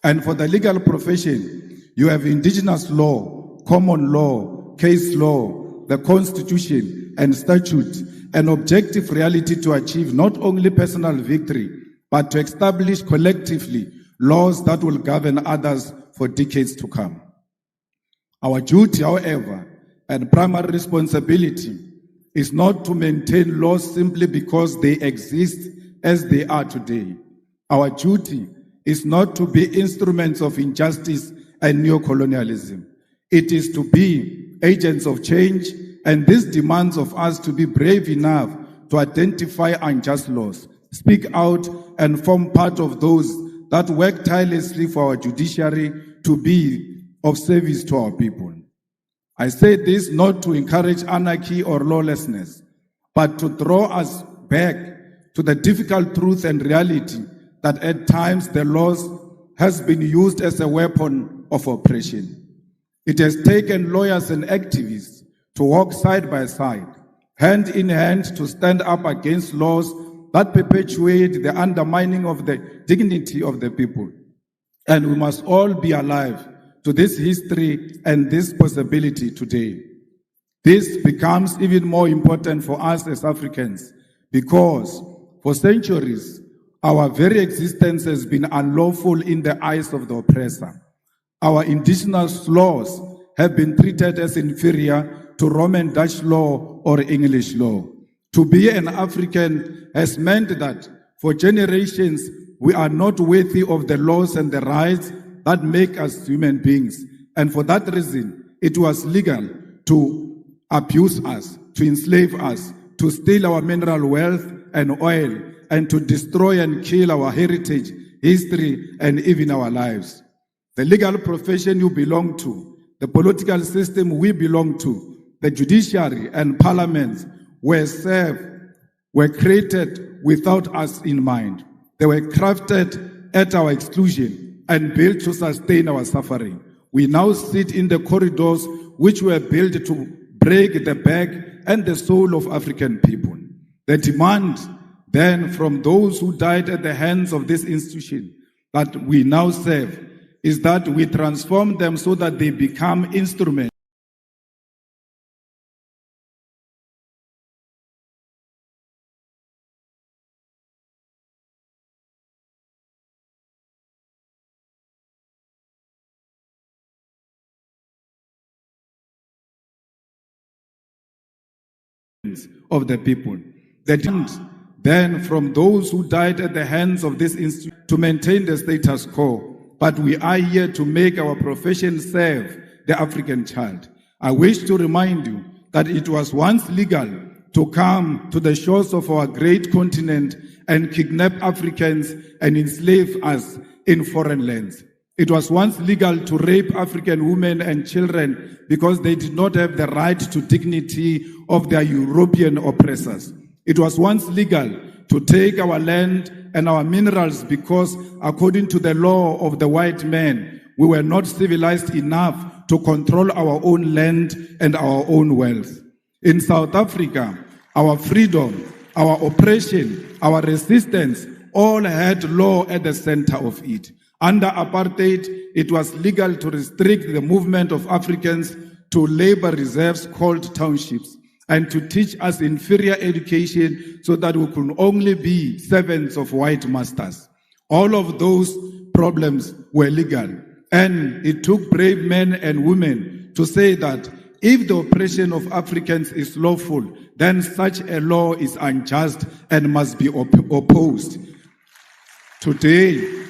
And for the legal profession, you have indigenous law, common law, case law, the constitution and statute, an objective reality to achieve not only personal victory, but to establish collectively laws that will govern others for decades to come. Our duty, however, and primary responsibility is not to maintain laws simply because they exist as they are today. Our duty is not to be instruments of injustice and neocolonialism. It is to be agents of change, and this demands of us to be brave enough to identify unjust laws, speak out, and form part of those that work tirelessly for our judiciary to be of service to our people. I say this not to encourage anarchy or lawlessness, but to draw us back to the difficult truth and reality that at times the laws has been used as a weapon of oppression. It has taken lawyers and activists to walk side by side, hand in hand, to stand up against laws that perpetuate the undermining of the dignity of the people. And we must all be alive to this history and this possibility today. This becomes even more important for us as Africans because for centuries, our very existence has been unlawful in the eyes of the oppressor. Our indigenous laws have been treated as inferior to Roman Dutch law or English law. To be an African has meant that for generations, we are not worthy of the laws and the rights that make us human beings. And for that reason, it was legal to abuse us, to enslave us, to steal our mineral wealth and oil, and to destroy and kill our heritage, history, and even our lives. The legal profession you belong to, the political system we belong to, the judiciary and parliaments were created without us in mind. They were crafted at our exclusion and built to sustain our suffering. We now sit in the corridors which were built to break the back and the soul of African people. The demand then from those who died at the hands of this institution that we now serve is that we transform them so that they become instruments of the people. The demand then from those who died at the hands of this institute to maintain the status quo. But we are here to make our profession serve the African child. I wish to remind you that it was once legal to come to the shores of our great continent and kidnap Africans and enslave us in foreign lands. It was once legal to rape African women and children because they did not have the right to dignity of their European oppressors. It was once legal to take our land and our minerals because, according to the law of the white man, we were not civilized enough to control our own land and our own wealth. In South Africa, our freedom, our oppression, our resistance all had law at the center of it. Under apartheid, it was legal to restrict the movement of Africans to labor reserves called townships and to teach us inferior education so that we could only be servants of white masters. All of those problems were legal, and it took brave men and women to say that if the oppression of Africans is lawful, then such a law is unjust and must be opposed. Today,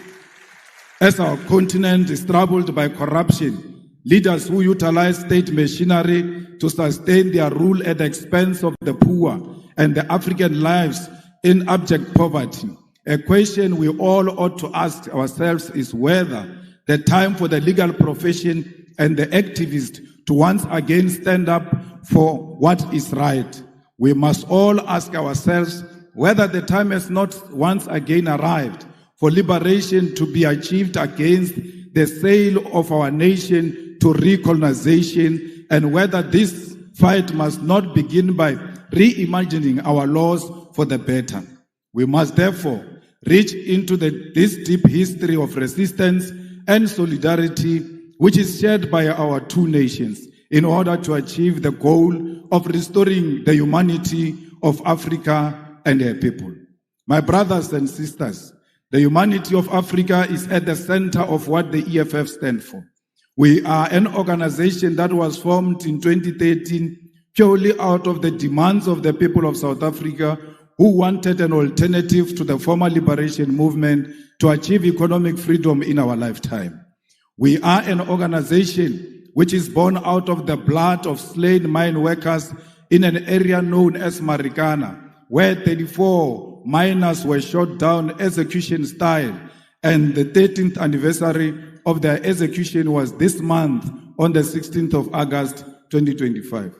as our continent is troubled by corruption, leaders who utilize state machinery to sustain their rule at the expense of the poor and the African lives in abject poverty, a question we all ought to ask ourselves is whether the time for the legal profession and the activists to once again stand up for what is right. We must all ask ourselves whether the time has not once again arrived for liberation to be achieved against the sale of our nation to recolonization, and whether this fight must not begin by reimagining our laws for the better. We must therefore reach into this deep history of resistance and solidarity which is shared by our two nations in order to achieve the goal of restoring the humanity of Africa and her people. My brothers and sisters, the humanity of Africa is at the center of what the EFF stands for. We are an organization that was formed in 2013 purely out of the demands of the people of South Africa who wanted an alternative to the former liberation movement to achieve economic freedom in our lifetime. We are an organization which is born out of the blood of slain mine workers in an area known as Marikana, where 34 miners were shot down execution style, and the 13th anniversary of their execution was this month on the 16th of August 2025.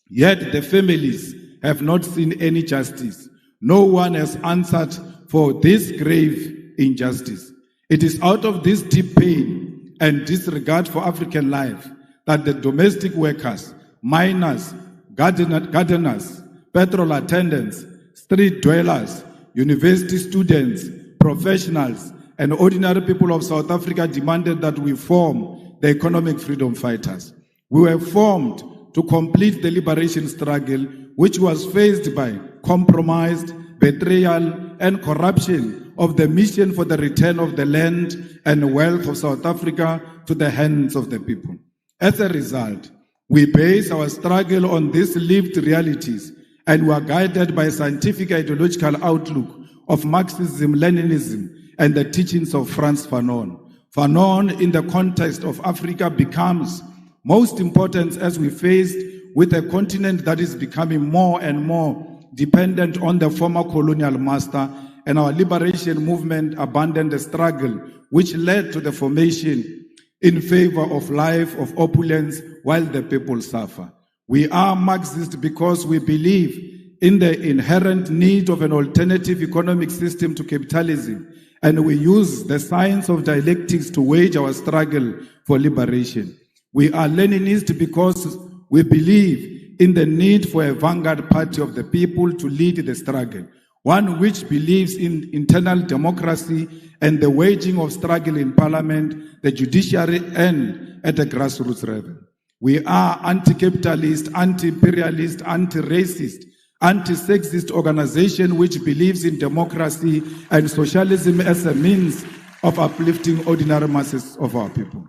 Yet the families have not seen any justice. No one has answered for this grave injustice. It is out of this deep pain and disregard for African life that the domestic workers, miners, gardeners, petrol attendants, street dwellers, university students, professionals, and ordinary people of South Africa demanded that we form the economic freedom fighters. We were formed to complete the liberation struggle, which was faced by compromise, betrayal, and corruption of the mission for the return of the land and wealth of South Africa to the hands of the people. As a result, we base our struggle on these lived realities, and we are guided by a scientific ideological outlook of Marxism, Leninism, and the teachings of Frantz Fanon. Fanon, in the context of Africa, becomes most important as we faced with a continent that is becoming more and more dependent on the former colonial master, and our liberation movement abandoned the struggle, which led to the formation in favor of life of opulence while the people suffer. We are Marxist because we believe in the inherent need of an alternative economic system to capitalism, and we use the science of dialectics to wage our struggle for liberation. We are Leninist because we believe in the need for a vanguard party of the people to lead the struggle, one which believes in internal democracy and the waging of struggle in parliament, the judiciary, and at the grassroots level. We are anti-capitalist, anti-imperialist, anti-racist, anti-sexist organization which believes in democracy and socialism as a means of uplifting ordinary masses of our people.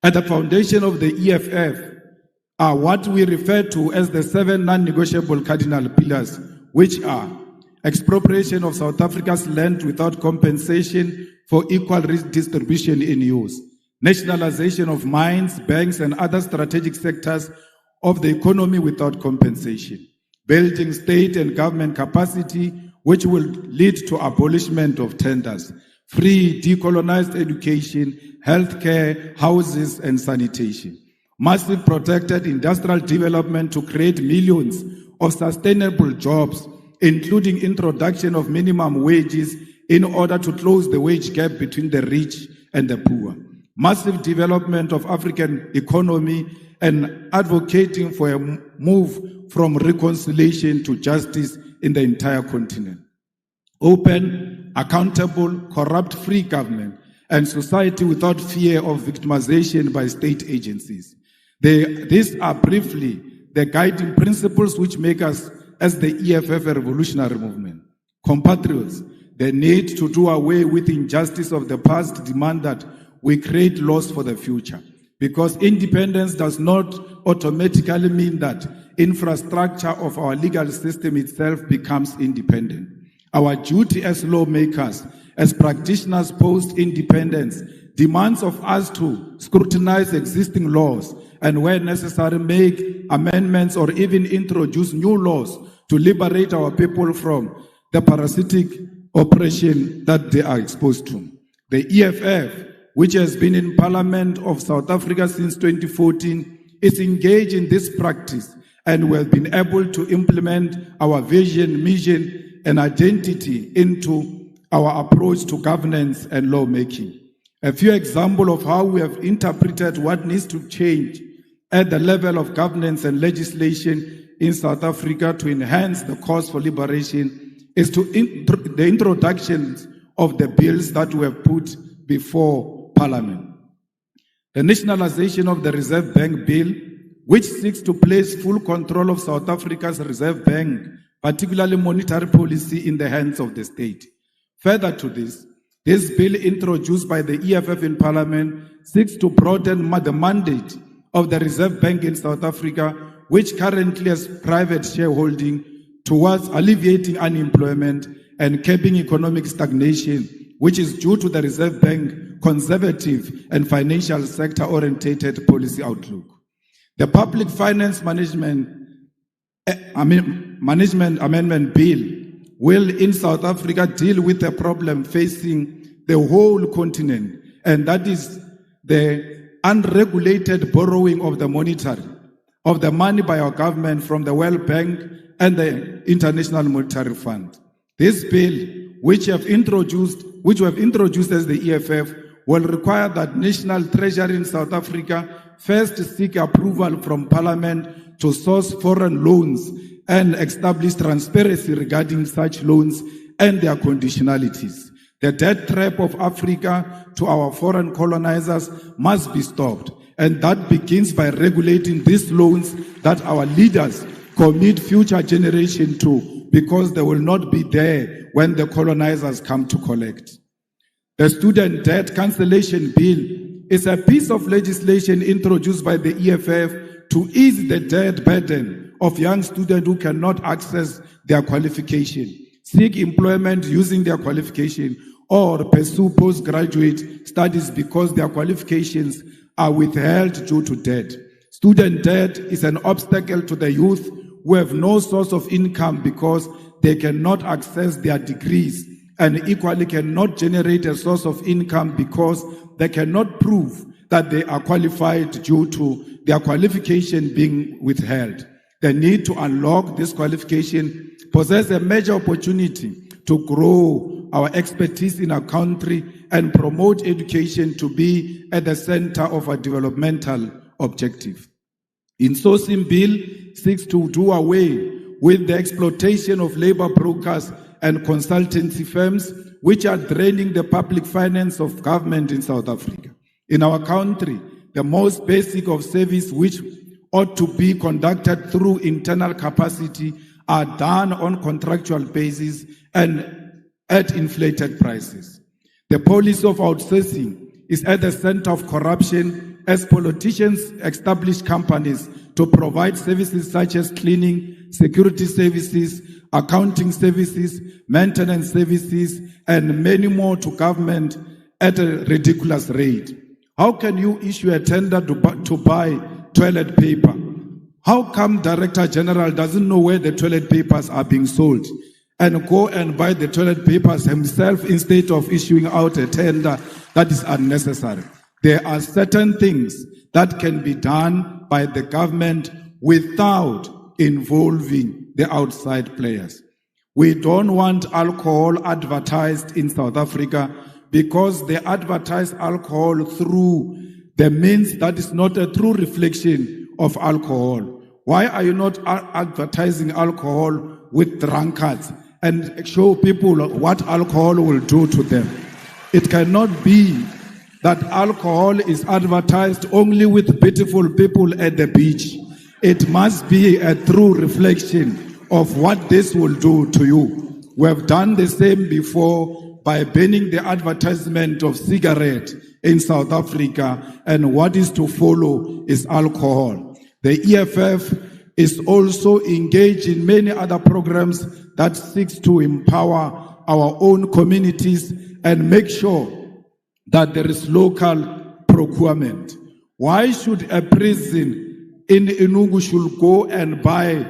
At the foundation of the EFF are what we refer to as the 7 non-negotiable cardinal pillars, which are expropriation of South Africa's land without compensation for equal redistribution in use, nationalization of mines, banks, and other strategic sectors of the economy without compensation, building state and government capacity, which will lead to abolishment of tenders, free decolonized education, healthcare, houses, and sanitation, massive protected industrial development to create millions of sustainable jobs, including introduction of minimum wages in order to close the wage gap between the rich and the poor, massive development of African economy, and advocating for a move from reconciliation to justice in the entire continent. Open, accountable, corrupt-free government, and society without fear of victimization by state agencies. These are briefly the guiding principles which make us, as the EFF, a revolutionary movement. Compatriots, the need to do away with injustice of the past demand that we create laws for the future, because independence does not automatically mean that infrastructure of our legal system itself becomes independent. Our duty as lawmakers, as practitioners post-independence, demands of us to scrutinize existing laws and where necessary make amendments or even introduce new laws to liberate our people from the parasitic oppression that they are exposed to. The EFF, which has been in Parliament of South Africa since 2014, is engaged in this practice, and we have been able to implement our vision, mission, and identity into our approach to governance and lawmaking. A few examples of how we have interpreted what needs to change at the level of governance and legislation in South Africa to enhance the cause for liberation is to the introduction of the bills that we have put before Parliament. The nationalization of the Reserve Bank Bill, which seeks to place full control of South Africa's Reserve Bank, particularly monetary policy, in the hands of the state. Further to this bill introduced by the EFF in Parliament seeks to broaden the mandate of the Reserve Bank in South Africa, which currently has private shareholding, towards alleviating unemployment and curbing economic stagnation, which is due to the Reserve Bank conservative and financial sector-orientated policy outlook. The Public Finance Management Amendment Bill will in South Africa deal with a problem facing the whole continent, and that is the unregulated borrowing of the money by our government from the World Bank and the International Monetary Fund. This bill, which we have introduced as the EFF, will require that National Treasury in South Africa first seek approval from Parliament to source foreign loans and establish transparency regarding such loans and their conditionalities. The debt trap of Africa to our foreign colonizers must be stopped, and that begins by regulating these loans that our leaders commit future generations to, because they will not be there when the colonizers come to collect. The Student Debt Cancellation Bill is a piece of legislation introduced by the EFF to ease the debt burden of young students who cannot access their qualification, seek employment using their qualification, or pursue postgraduate studies because their qualifications are withheld due to debt. Student debt is an obstacle to the youth who have no source of income because they cannot access their degrees, and equally cannot generate a source of income because they cannot prove that they are qualified due to their qualification being withheld. The need to unlock this qualification possesses a major opportunity to grow our expertise in our country and promote education to be at the center of our developmental objective. In sourcing bill seeks to do away with the exploitation of labor brokers and consultancy firms which are draining the public finance of government in South Africa. In our country, the most basic of service which ought to be conducted through internal capacity are done on contractual basis and at inflated prices. The policy of outsourcing is at the center of corruption as politicians establish companies to provide services such as cleaning, security services, accounting services, maintenance services, and many more to government at a ridiculous rate. How can you issue a tender to buy toilet paper? How come Director General doesn't know where the toilet papers are being sold and go and buy the toilet papers himself instead of issuing out a tender that is unnecessary? There are certain things that can be done by the government without involving the outside players. We don't want alcohol advertised in South Africa because they advertise alcohol through the means that is not a true reflection of alcohol. Why are you not advertising alcohol with drunkards and show people what alcohol will do to them? It cannot be that alcohol is advertised only with beautiful people at the beach. It must be a true reflection of what this will do to you. We have done the same before by banning the advertisement of cigarette in South Africa, and what is to follow is alcohol. The EFF is also engaged in many other programs that seeks to empower our own communities and make sure that there is local procurement. Why should a prison in Enugu should go and buy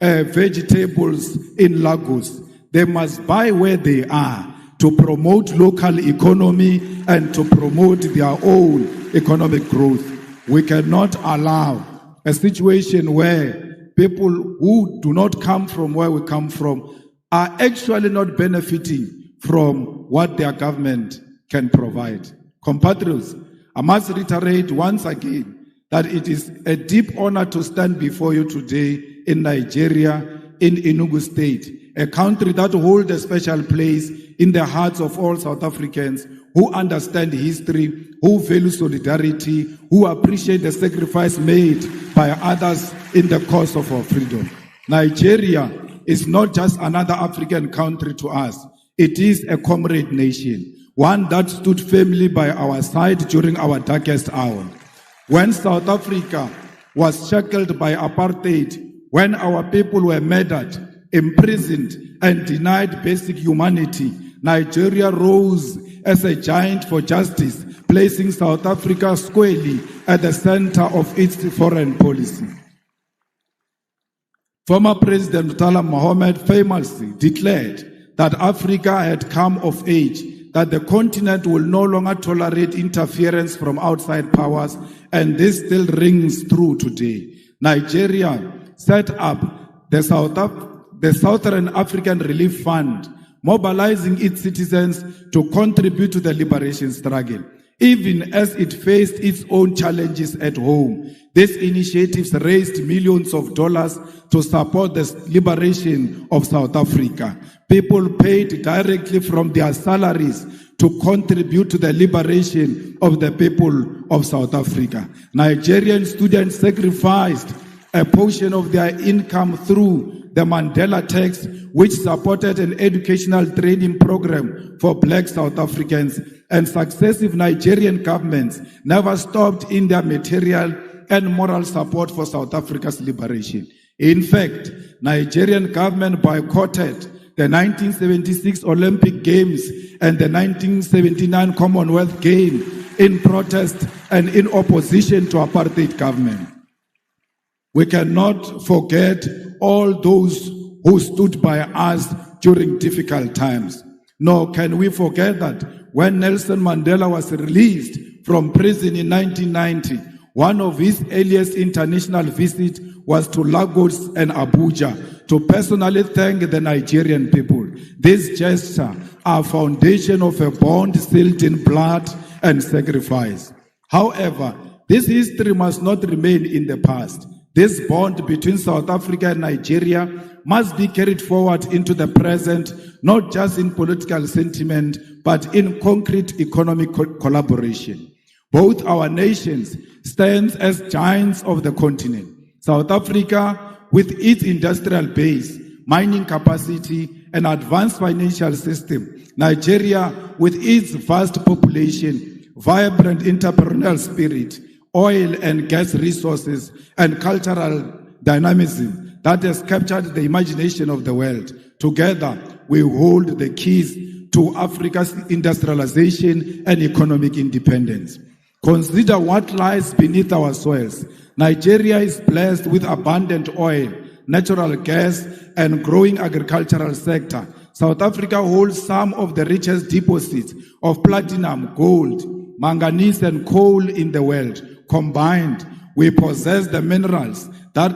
vegetables in Lagos? They must buy where they are to promote local economy and to promote their own economic growth. We cannot allow a situation where people who do not come from where we come from are actually not benefiting from what their government can provide. Compatriots, I must reiterate once again that it is a deep honor to stand before you today in Nigeria, in Enugu State, a country that holds a special place in the hearts of all South Africans who understand history, who value solidarity, who appreciate the sacrifice made by others in the cause of our freedom. Nigeria is not just another African country to us. It is a comrade nation, one that stood firmly by our side during our darkest hour. When South Africa was shackled by apartheid, when our people were murdered, imprisoned, and denied basic humanity, Nigeria rose as a giant for justice, placing South Africa squarely at the center of its foreign policy. Former President Murtala Mohammed famously declared that Africa had come of age, that the continent will no longer tolerate interference from outside powers, and this still rings true today. Nigeria set up the Southern African Relief Fund, mobilizing its citizens to contribute to the liberation struggle. Even as it faced its own challenges at home, these initiatives raised millions of dollars to support the liberation of South Africa. People paid directly from their salaries to contribute to the liberation of the people of South Africa. Nigerian students sacrificed a portion of their income through the Mandela Tax, which supported an educational training program for black South Africans, and successive Nigerian governments never stopped in their material and moral support for South Africa's liberation. In fact, Nigerian government boycotted the 1976 Olympic Games and the 1979 Commonwealth Games in protest and in opposition to apartheid government. We cannot forget all those who stood by us during difficult times. Nor can we forget that when Nelson Mandela was released from prison in 1990, one of his earliest international visits was to Lagos and Abuja to personally thank the Nigerian people. This gesture are foundation of a bond sealed in blood and sacrifice. However, this history must not remain in the past. This bond between South Africa and Nigeria must be carried forward into the present, not just in political sentiment, but in concrete economic collaboration. Both our nations stand as giants of the continent. South Africa, with its industrial base, mining capacity, and advanced financial system. Nigeria, with its vast population, vibrant entrepreneurial spirit, oil and gas resources, and cultural dynamism that has captured the imagination of the world. Together, we hold the keys to Africa's industrialization and economic independence. Consider what lies beneath our soils. Nigeria is blessed with abundant oil, natural gas, and growing agricultural sector. South Africa holds some of the richest deposits of platinum, gold, manganese, and coal in the world. Combined, we possess the minerals that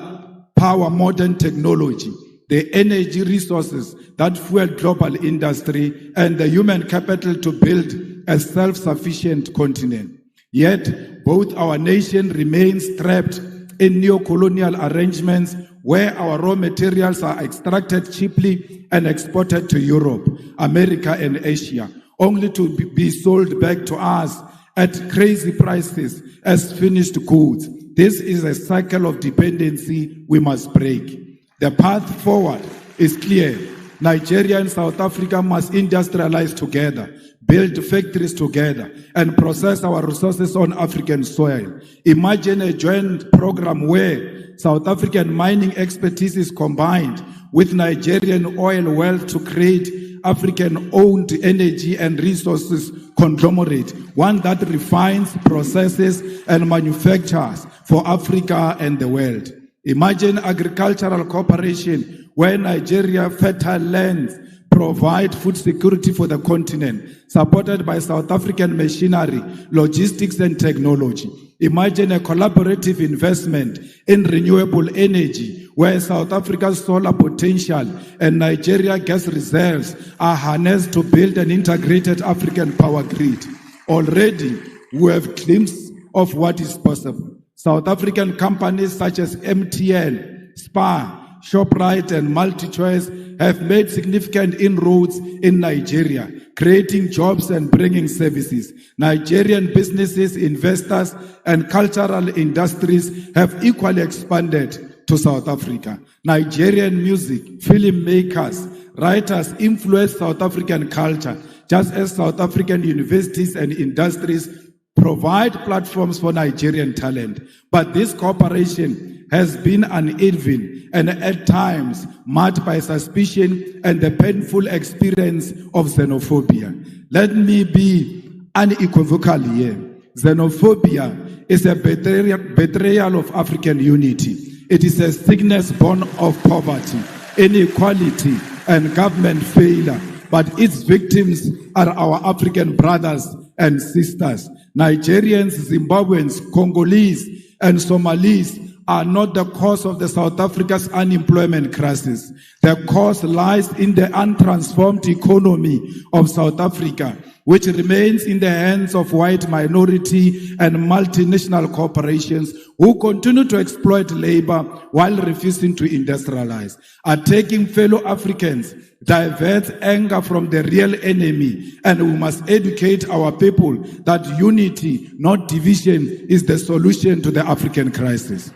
power modern technology, the energy resources that fuel global industry, and the human capital to build a self-sufficient continent. Yet, both our nation remains trapped in neo-colonial arrangements where our raw materials are extracted cheaply and exported to Europe, America, and Asia, only to be sold back to us at crazy prices as finished goods. This is a cycle of dependency we must break. The path forward is clear. Nigeria and South Africa must industrialize together, build factories together, and process our resources on African soil. Imagine a joint program where South African mining expertise is combined with Nigerian oil wealth to create African-owned energy and resources conglomerate, one that refines, processes, and manufactures for Africa and the world. Imagine agricultural cooperation where Nigeria fertile lands provide food security for the continent, supported by South African machinery, logistics, and technology. Imagine a collaborative investment in renewable energy, where South Africa's solar potential and Nigeria gas reserves are harnessed to build an integrated African power grid. Already, we have glimpses of what is possible. South African companies such as MTN, Spar, ShopRite, and MultiChoice have made significant inroads in Nigeria, creating jobs and bringing services. Nigerian businesses, investors, and cultural industries have equally expanded to South Africa. Nigerian music, filmmakers, writers influence South African culture, just as South African universities and industries provide platforms for Nigerian talent. But this cooperation has been uneven and at times marked by suspicion and the painful experience of xenophobia. Let me be unequivocal here. Xenophobia is a betrayal of African unity. It is a sickness born of poverty, inequality, and government failure. But its victims are our African brothers and sisters. Nigerians, Zimbabweans, Congolese, and Somalis are not the cause of the South Africa's unemployment crisis. The cause lies in the untransformed economy of South Africa, which remains in the hands of white minority and multinational corporations who continue to exploit labor while refusing to industrialize. Attacking fellow Africans diverts anger from the real enemy, and we must educate our people that unity, not division, is the solution to the African crisis.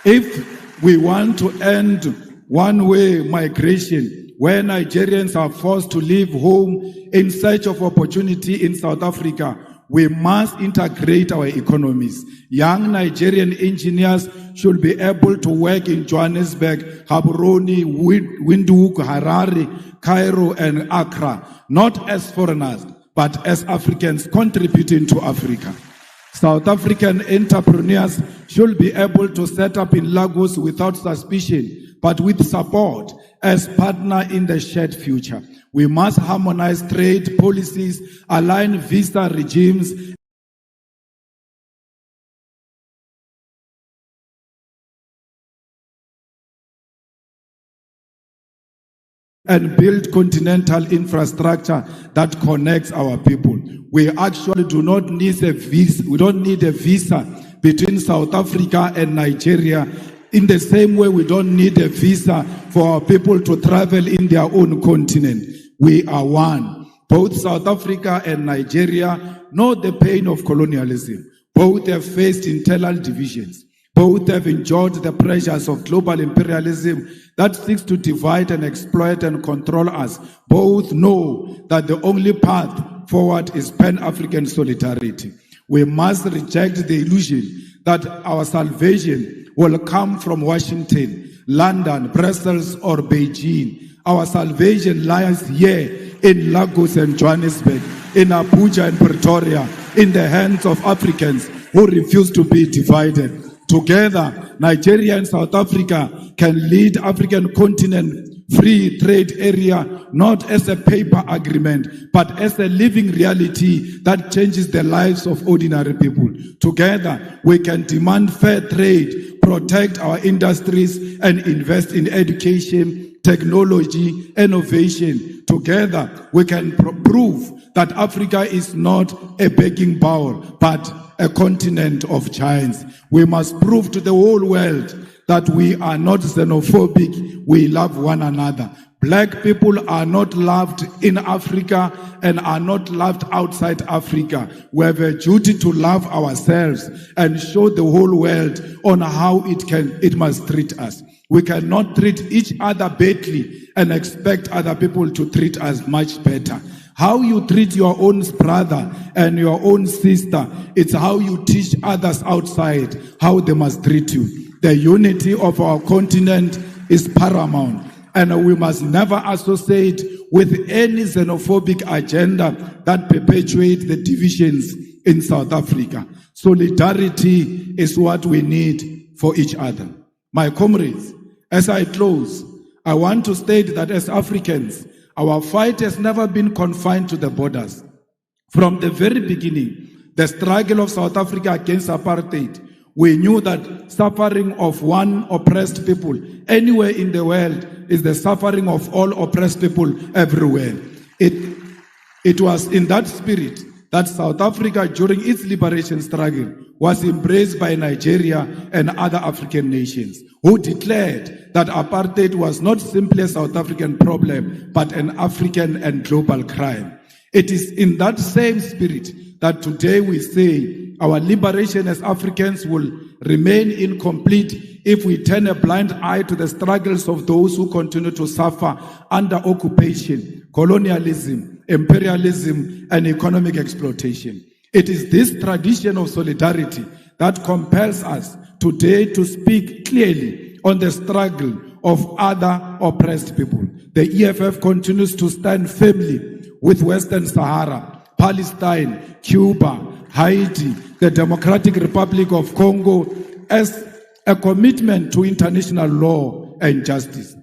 If we want to end one-way migration, where Nigerians are forced to leave home in search of opportunity in South Africa, we must integrate our economies. Young Nigerian engineers should be able to work in Johannesburg, Gaborone, Windhoek, Harare, Cairo, and Accra, not as foreigners, but as Africans contributing to Africa. South African entrepreneurs should be able to set up in Lagos without suspicion, but with support as partner in the shared future. We must harmonize trade policies, align visa regimes, and build continental infrastructure that connects our people. We actually do not need a visa. We don't need a visa between South Africa and Nigeria. In the same way, we don't need a visa for our people to travel in their own continent. We are one. Both South Africa and Nigeria know the pain of colonialism. Both have faced internal divisions. Both have endured the pressures of global imperialism that seeks to divide and exploit and control us. Both know that the only path forward is Pan-African solidarity. We must reject the illusion that our salvation will come from Washington, London, Brussels, or Beijing. Our salvation lies here in Lagos and Johannesburg, in Abuja and Pretoria, in the hands of Africans who refuse to be divided. Together, Nigeria and South Africa can lead African continent free trade area not as a paper agreement, but as a living reality that changes the lives of ordinary people. Together, we can demand fair trade, protect our industries, and invest in education, technology, innovation. Together, we can prove that Africa is not a begging bowl, but a continent of giants. We must prove to the whole world that we are not xenophobic, we love one another. Black people are not loved in Africa and are not loved outside Africa. We have a duty to love ourselves and show the whole world on how it must treat us. We cannot treat each other badly and expect other people to treat us much better. How you treat your own brother and your own sister, it's how you teach others outside how they must treat you. The unity of our continent is paramount, and we must never associate with any xenophobic agenda that perpetuates the divisions in South Africa. Solidarity is what we need for each other. My comrades, as I close, I want to state that as Africans, our fight has never been confined to the borders. From the very beginning, the struggle of South Africa against apartheid, we knew that suffering of one oppressed people anywhere in the world is the suffering of all oppressed people everywhere. It was in that spirit that South Africa, during its liberation struggle, was embraced by Nigeria and other African nations, who declared that apartheid was not simply a South African problem, but an African and global crime. It is in that same spirit that today we say our liberation as Africans will remain incomplete if we turn a blind eye to the struggles of those who continue to suffer under occupation, colonialism, imperialism, and economic exploitation. It is this tradition of solidarity that compels us today to speak clearly on the struggle of other oppressed people. The EFF continues to stand firmly with Western Sahara, Palestine, Cuba, Haiti, the Democratic Republic of Congo as a commitment to international law and justice.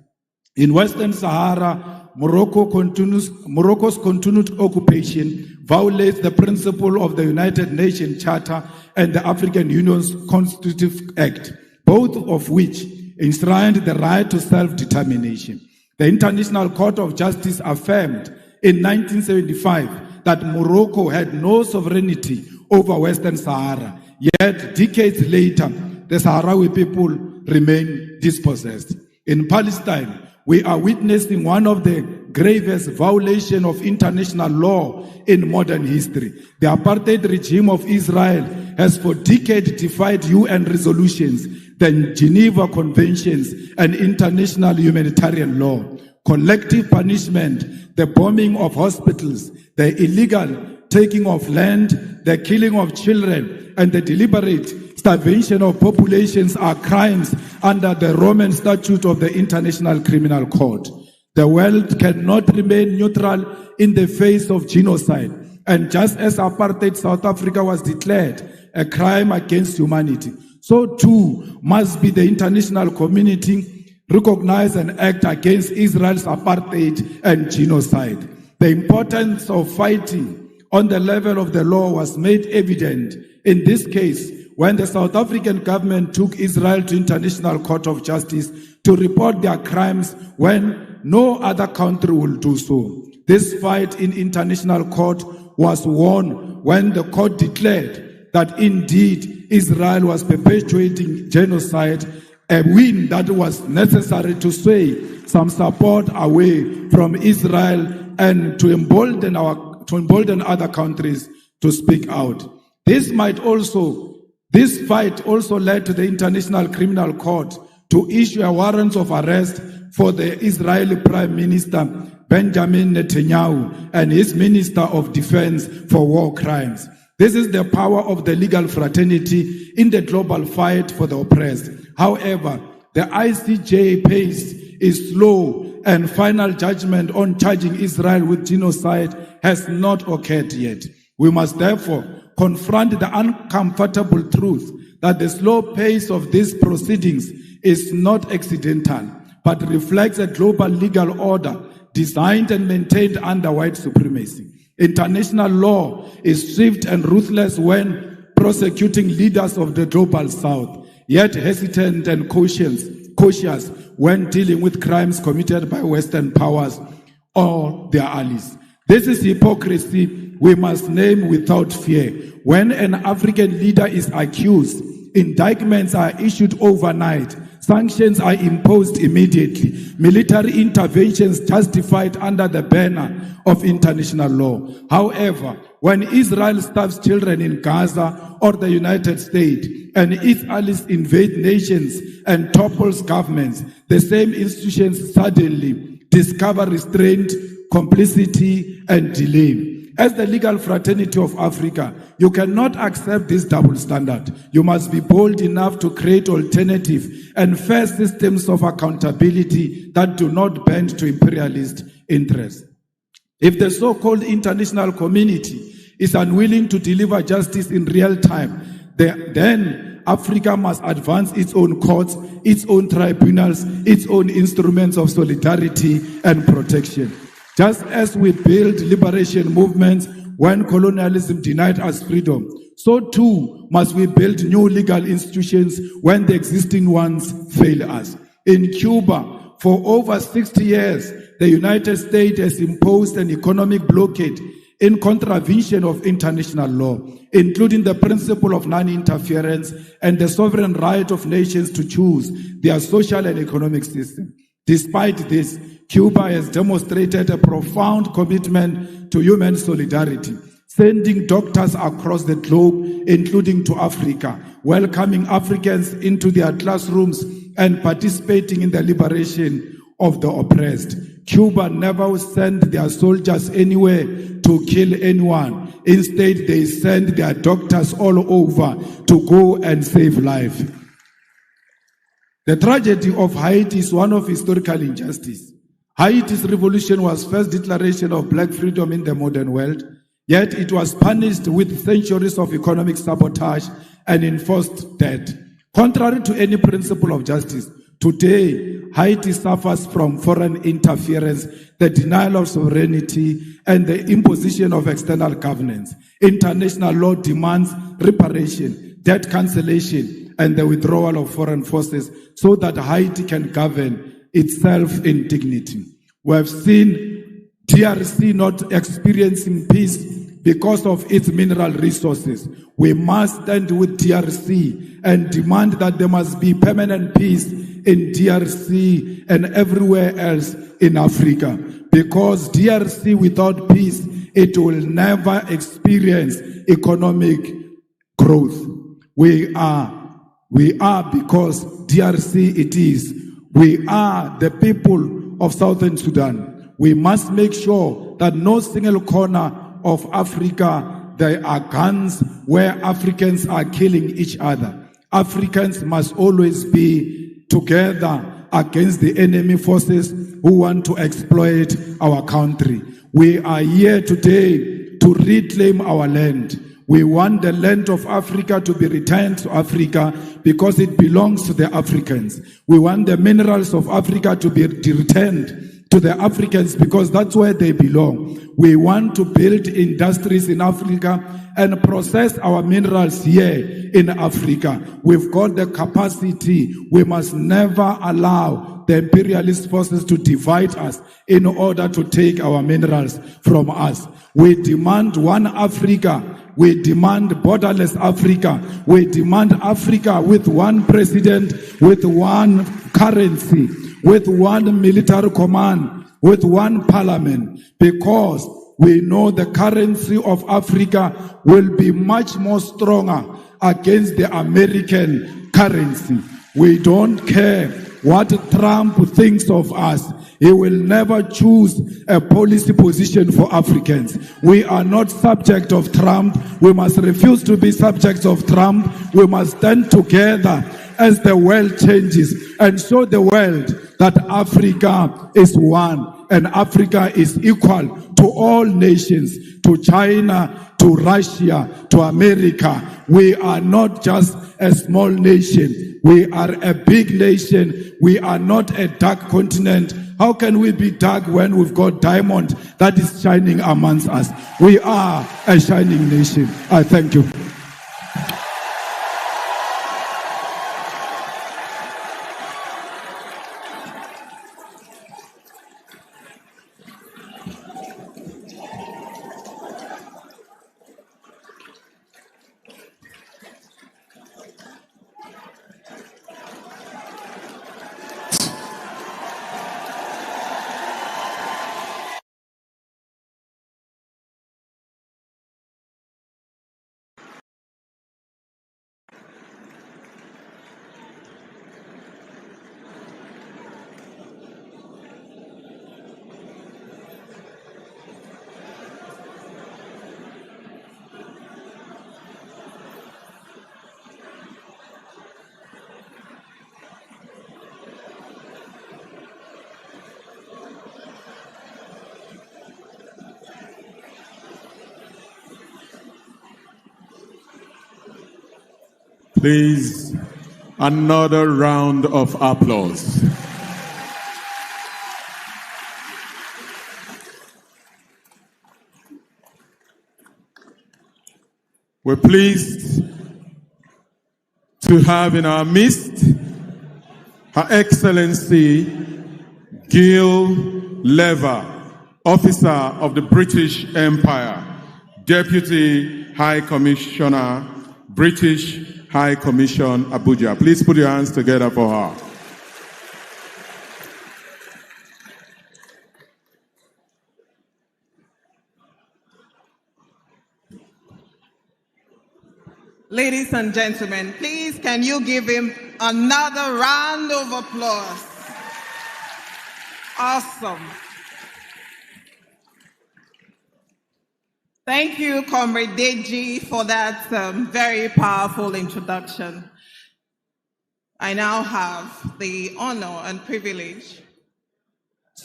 In Western Sahara, Morocco's continued occupation violates the principle of the United Nations Charter and the African Union's Constitutive Act, both of which enshrined the right to self-determination. The International Court of Justice affirmed in 1975 that Morocco had no sovereignty over Western Sahara, yet decades later, the Sahrawi people remain dispossessed. In Palestine, we are witnessing one of the gravest violations of international law in modern history. The apartheid regime of Israel has for decades defied UN resolutions, the Geneva Conventions, and international humanitarian law. Collective punishment, the bombing of hospitals, the illegal taking of land, the killing of children, and the deliberate starvation of populations are crimes under the Roman Statute of the International Criminal Court. The world cannot remain neutral in the face of genocide. And just as apartheid South Africa was declared a crime against humanity, so too must be the international community recognize and act against Israel's apartheid and genocide. The importance of fighting on the level of the law was made evident in this case when the South African government took Israel to International Court of Justice to report their crimes when no other country will do so. This fight in international court was won when the court declared that indeed Israel was perpetuating genocide, a win that was necessary to sway some support away from Israel and to embolden other countries to speak out. This fight also led to the International Criminal Court to issue a warrant of arrest for the Israeli Prime Minister Benjamin Netanyahu and his Minister of Defense for war crimes. This is the power of the legal fraternity in the global fight for the oppressed. However, the ICJ pace is slow and final judgment on charging Israel with genocide has not occurred yet. We must therefore confront the uncomfortable truth that the slow pace of these proceedings is not accidental, but reflects a global legal order designed and maintained under white supremacy. International law is swift and ruthless when prosecuting leaders of the global south, yet hesitant and cautious when dealing with crimes committed by Western powers or their allies. This is hypocrisy we must name without fear. When an African leader is accused, indictments are issued overnight, sanctions are imposed immediately, military interventions justified under the banner of international law. However, when Israel starves children in Gaza or the United States and its allies invade nations and topples governments, the same institutions suddenly discover restraint, complicity, and delay. As the legal fraternity of Africa, you cannot accept this double standard. You must be bold enough to create alternative and fair systems of accountability that do not bend to imperialist interests. If the so-called international community is unwilling to deliver justice in real time, then Africa must advance its own courts, its own tribunals, its own instruments of solidarity and protection. Just as we build liberation movements when colonialism denied us freedom, so too must we build new legal institutions when the existing ones fail us. In Cuba, for over 60 years, the United States has imposed an economic blockade in contravention of international law, including the principle of non-interference and the sovereign right of nations to choose their social and economic system. Despite this, Cuba has demonstrated a profound commitment to human solidarity, sending doctors across the globe, including to Africa, welcoming Africans into their classrooms and participating in the liberation of the oppressed. Cuba never sent their soldiers anywhere to kill anyone. Instead, they send their doctors all over to go and save life. The tragedy of Haiti is one of historical injustice. Haiti's revolution was first declaration of black freedom in the modern world, yet it was punished with centuries of economic sabotage and enforced debt. Contrary to any principle of justice, today Haiti suffers from foreign interference, the denial of sovereignty, and the imposition of external governance. International law demands reparation, debt cancellation, and the withdrawal of foreign forces so that Haiti can govern itself in dignity. We have seen DRC not experiencing peace because of its mineral resources. We must stand with DRC and demand that there must be permanent peace in DRC and everywhere else in Africa. Because DRC without peace, it will never experience economic growth. We are because DRC it is. We are the people of Southern Sudan. We must make sure that no single corner of Africa there are guns where Africans are killing each other. Africans must always be together against the enemy forces who want to exploit our country. We are here today to reclaim our land. We want the land of Africa to be returned to Africa because it belongs to the Africans. We want the minerals of Africa to be returned to the Africans because that's where they belong. We want to build industries in Africa and process our minerals here in Africa. We've got the capacity. We must never allow the imperialist forces to divide us in order to take our minerals from us. We demand one Africa. We demand borderless Africa. We demand Africa with one president, with one currency, with one military command, with one parliament, because we know the currency of Africa will be much more stronger against the American currency. We don't care what Trump thinks of us. He will never choose a policy position for Africans. We are not subject of Trump. We must refuse to be subjects of Trump. We must stand together as the world changes and show the world that Africa is one and Africa is equal to all nations, to China, to Russia, to America. We are not just a small nation. We are a big nation. We are not a dark continent. How can we be dark when we've got diamond that is shining amongst us? We are a shining nation. I thank you. Please, another round of applause. We're pleased to have in our midst Her Excellency Gil Lever, Officer of the British Empire, Deputy High Commissioner, British High Commission, Abuja. Please put your hands together for her. Ladies and gentlemen, please can you give him another round of applause? Awesome. Thank you, Comrade Deji, for that very powerful introduction. I now have the honor and privilege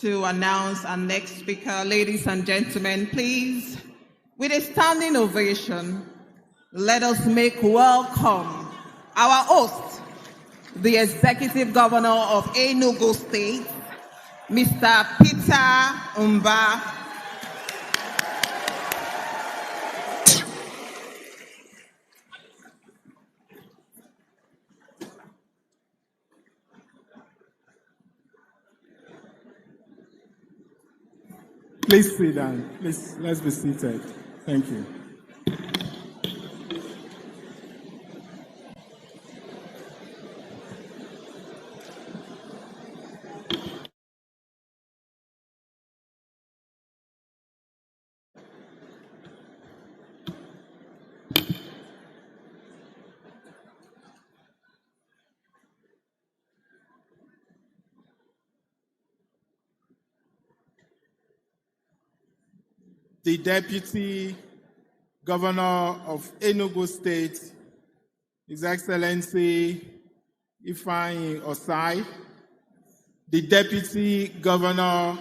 to announce our next speaker. Ladies and gentlemen, please, with a standing ovation, let us make welcome our host, the Executive Governor of Enugu State, Mr. Peter Umba. Please sit down. Please, let's be seated. Thank you. The Deputy Governor of Enugu State, His Excellency Ifeanyi Osai, the Deputy Governor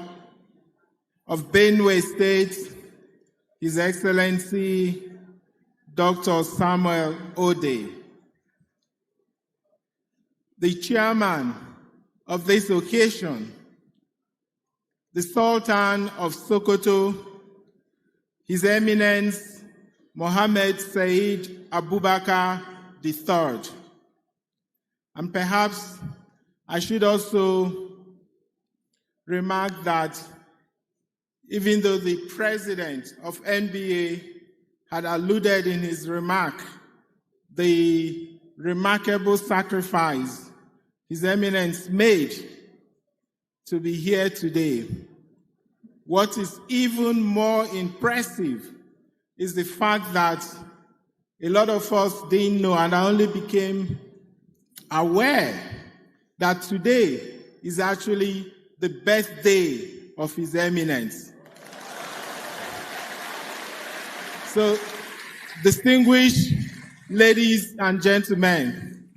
of Benue State, His Excellency Dr. Samuel Ode, the Chairman of this occasion, the Sultan of Sokoto, His Eminence Mohammed Said Abubakar III. And perhaps I should also remark that even though the president of NBA had alluded in his remark the remarkable sacrifice His Eminence made to be here today, what is even more impressive is the fact that a lot of us didn't know, and I only became aware that today is actually the birthday of His Eminence. So, distinguished ladies and gentlemen,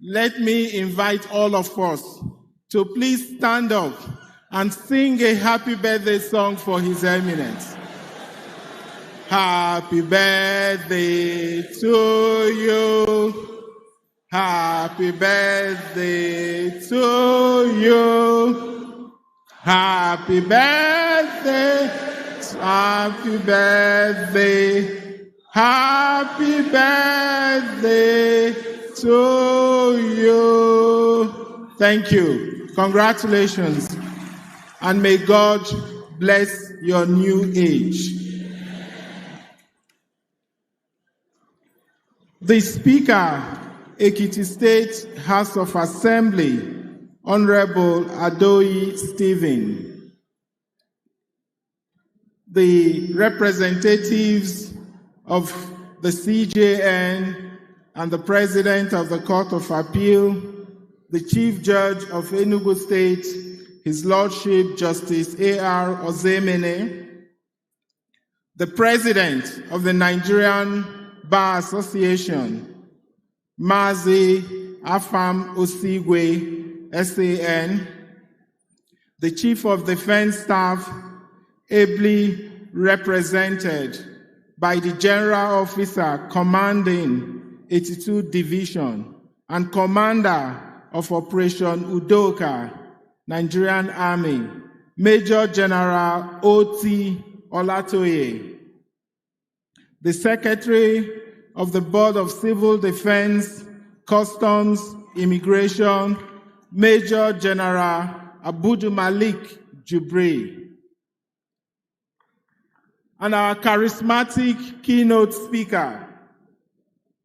let me invite all of us to please stand up and sing a happy birthday song for His Eminence. Happy birthday to you. Happy birthday to you. Happy birthday. Happy birthday. Happy birthday to you. Thank you. Congratulations. And may God bless your new age. The Speaker, Ekiti State House of Assembly, Honorable Adoyi Stephen. The representatives of the CJN and the President of the Court of Appeal, the Chief Judge of Enugu State, His Lordship Justice A.R. Ozemene, the President of the Nigerian Bar Association, Mazi Afam Osigwe, SAN, the Chief of Defense Staff, ably represented by the General Officer commanding 82 Division and Commander of Operation Udoka, Nigerian Army, Major General O.T. Olatoye, the Secretary of the Board of Civil Defense, Customs, Immigration, Major General Abudu Malik Jubri, and our charismatic keynote speaker,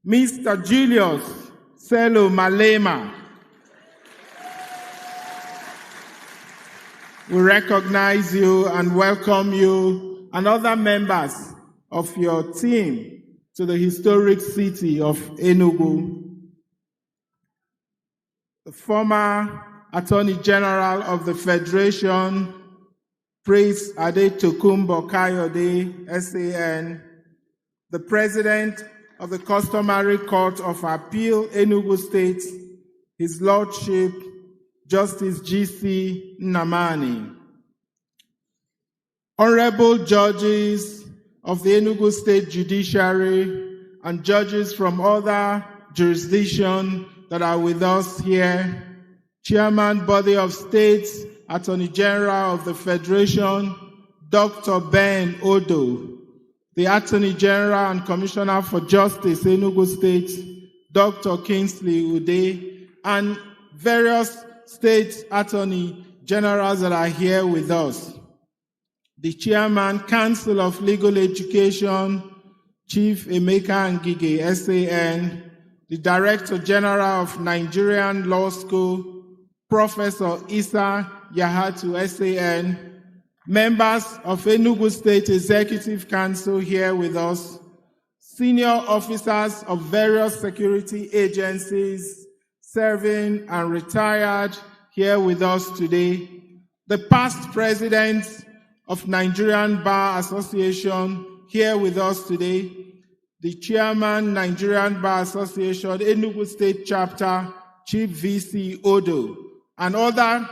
Mr. Julius Malema. We recognize you and welcome you and other members of your team to the historic city of Enugu. The former Attorney General of the Federation, Prince Adetokunbo Kayode, SAN, the President of the Customary Court of Appeal, Enugu State, His Lordship, Justice G.C. Nnamani, Honorable Judges of the Enugu State Judiciary and judges from other jurisdictions that are with us here, Chairman, Body of States, Attorney General of the Federation, Dr. Ben Odo, the Attorney General and Commissioner for Justice, Enugu State, Dr. Kingsley Ude, and various state attorney generals that are here with us. The Chairman, Council of Legal Education, Chief Emeka Ngige, SAN, the Director General of Nigerian Law School, Professor Isa Yahatu, SAN, members of Enugu State Executive Council here with us, senior officers of various security agencies serving and retired here with us today, the past president of Nigerian Bar Association here with us today, the chairman, Nigerian Bar Association, Enugu State Chapter, Chief VC Odo, and other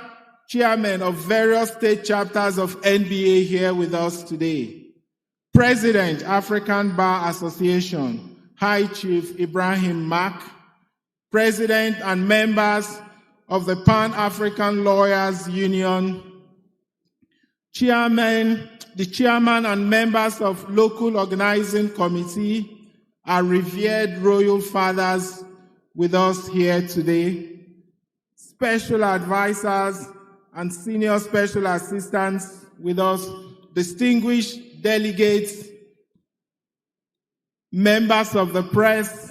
chairmen of various state chapters of NBA here with us today. President, African Bar Association, High Chief Ibrahim Mak, President and members of the Pan-African Lawyers Union, the chairman and members of local organizing committee, our revered royal fathers with us here today, special advisors and senior special assistants with us, distinguished delegates, members of the press,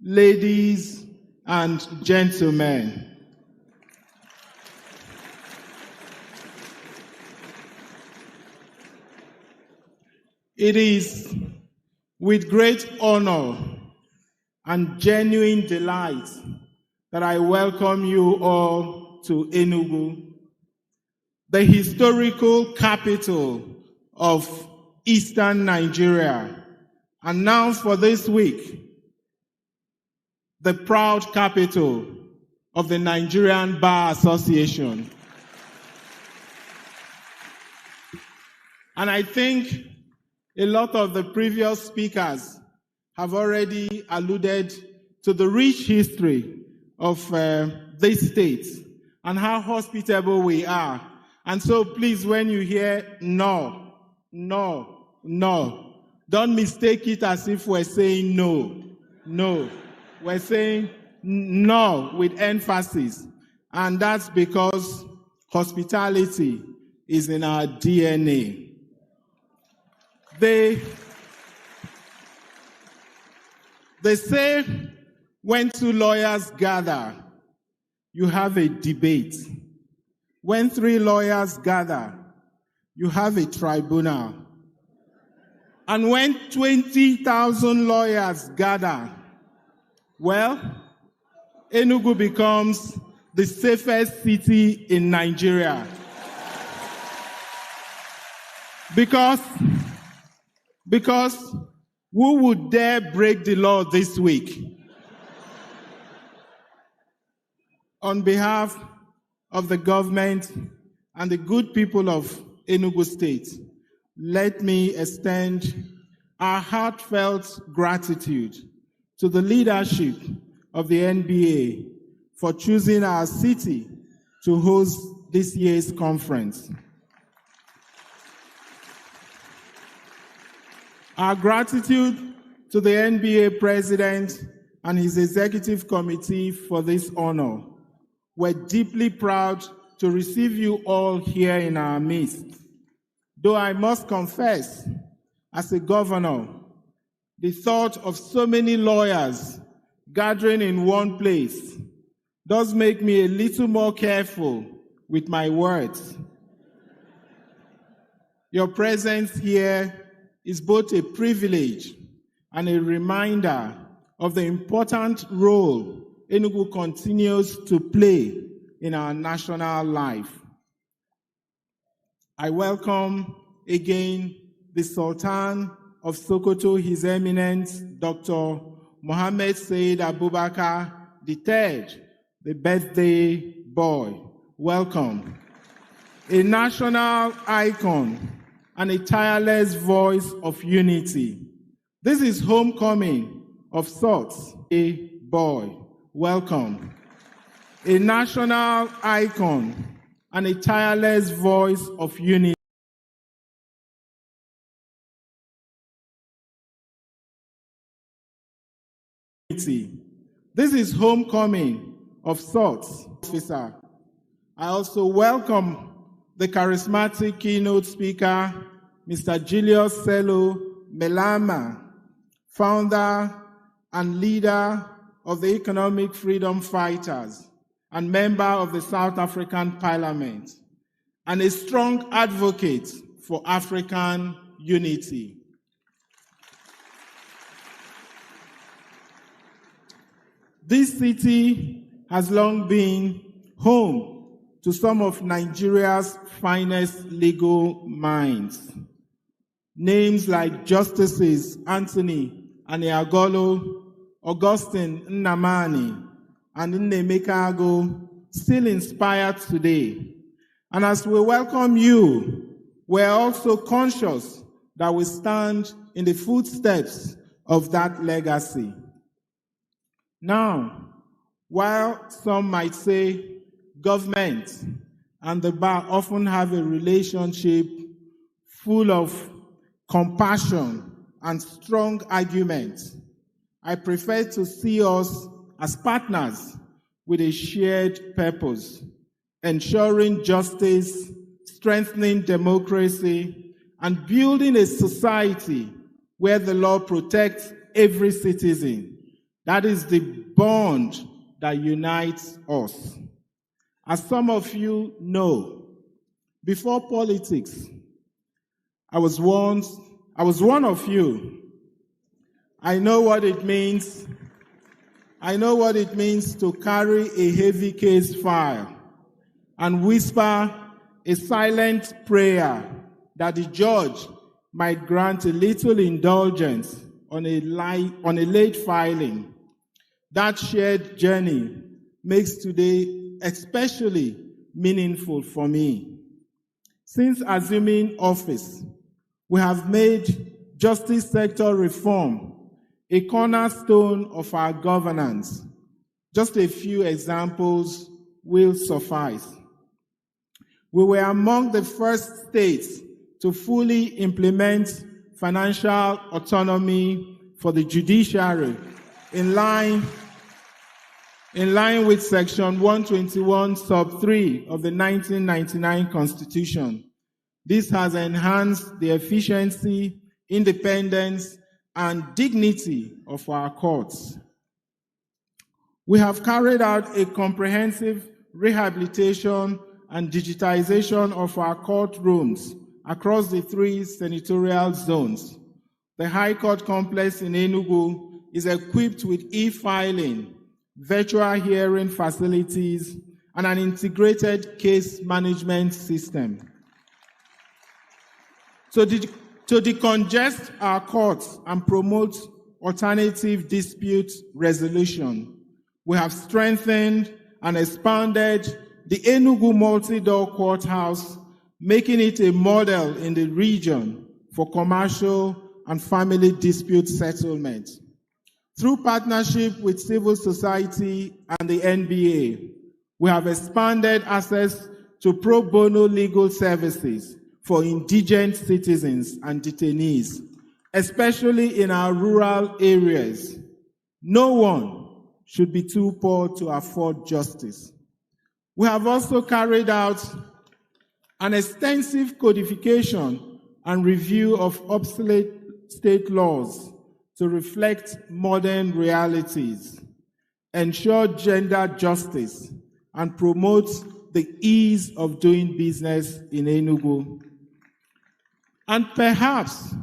ladies and gentlemen. It is with great honor and genuine delight that I welcome you all to Enugu, the historical capital of Eastern Nigeria, and now for this week, the proud capital of the Nigerian Bar Association. And I think a lot of the previous speakers have already alluded to the rich history of this state and how hospitable we are. And so please, when you hear no, no, no, don't mistake it as if we're saying no, no. We're saying no with emphasis. And that's because hospitality is in our DNA. They say when two lawyers gather, you have a debate. When three lawyers gather, you have a tribunal. And when 20,000 lawyers gather, well, Enugu becomes the safest city in Nigeria. Because who would dare break the law this week? On behalf of the government and the good people of Enugu State, let me extend our heartfelt gratitude to the leadership of the NBA for choosing our city to host this year's conference. Our gratitude to the NBA president and his executive committee for this honor. We're deeply proud to receive you all here in our midst. Though I must confess, as a governor, the thought of so many lawyers gathering in one place does make me a little more careful with my words. Your presence here is both a privilege and a reminder of the important role Enugu continues to play in our national life. I welcome again the Sultan of Sokoto, His Eminence, Dr. Mohammed Said Abubakar III, the birthday boy. Welcome. A national icon and a tireless voice of unity. This is homecoming of sorts. A boy. Welcome. A national icon and a tireless voice of unity. This is homecoming of sorts. Officer. I also welcome the charismatic keynote speaker, Mr. Julius Malema, founder and leader of the Economic Freedom Fighters and member of the South African Parliament, and a strong advocate for African unity. This city has long been home to some of Nigeria's finest legal minds. Names like Justices Anthony Aniagolo, Augustine Nnamani, and Nnemeka Ago still inspired today. And as we welcome you, we're also conscious that we stand in the footsteps of that legacy. Now, while some might say government and the bar often have a relationship full of compassion and strong arguments, I prefer to see us as partners with a shared purpose, ensuring justice, strengthening democracy, and building a society where the law protects every citizen. That is the bond that unites us. As some of you know, before politics, I was one of you. I know what it means. I know what it means to carry a heavy case file and whisper a silent prayer that the judge might grant a little indulgence on a late filing. That shared journey makes today especially meaningful for me. Since assuming office, we have made justice sector reform a cornerstone of our governance. Just a few examples will suffice. We were among the first states to fully implement financial autonomy for the judiciary in line with Section 121, Sub 3 of the 1999 Constitution. This has enhanced the efficiency, independence, and dignity of our courts. We have carried out a comprehensive rehabilitation and digitization of our courtrooms across the 3 senatorial zones. The High Court complex in Enugu is equipped with e-filing, virtual hearing facilities, and an integrated case management system. To decongest our courts and promote alternative dispute resolution, we have strengthened and expanded the Enugu multi-door courthouse, making it a model in the region for commercial and family dispute settlement. Through partnership with civil society and the NBA, we have expanded access to pro bono legal services for indigent citizens and detainees, especially in our rural areas. No one should be too poor to afford justice. We have also carried out an extensive codification and review of obsolete state laws to reflect modern realities, ensure gender justice, and promote the ease of doing business in Enugu. And perhaps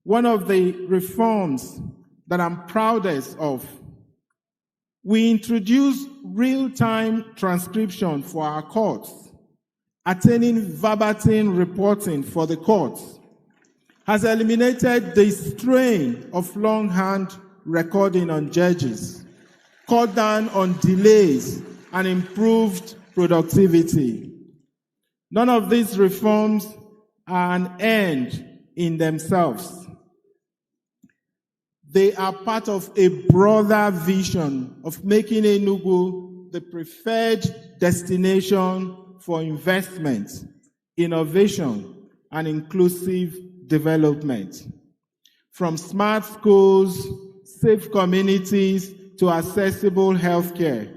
one of the reforms that I'm proudest of, we introduced real-time transcription for our courts, attaining verbatim reporting for the courts, has eliminated the strain of longhand recording on judges, cut down on delays, and improved productivity. None of these reforms are an end in themselves. They are part of a broader vision of making Enugu the preferred destination for investment, innovation, and inclusive development. From smart schools, safe communities, to accessible healthcare.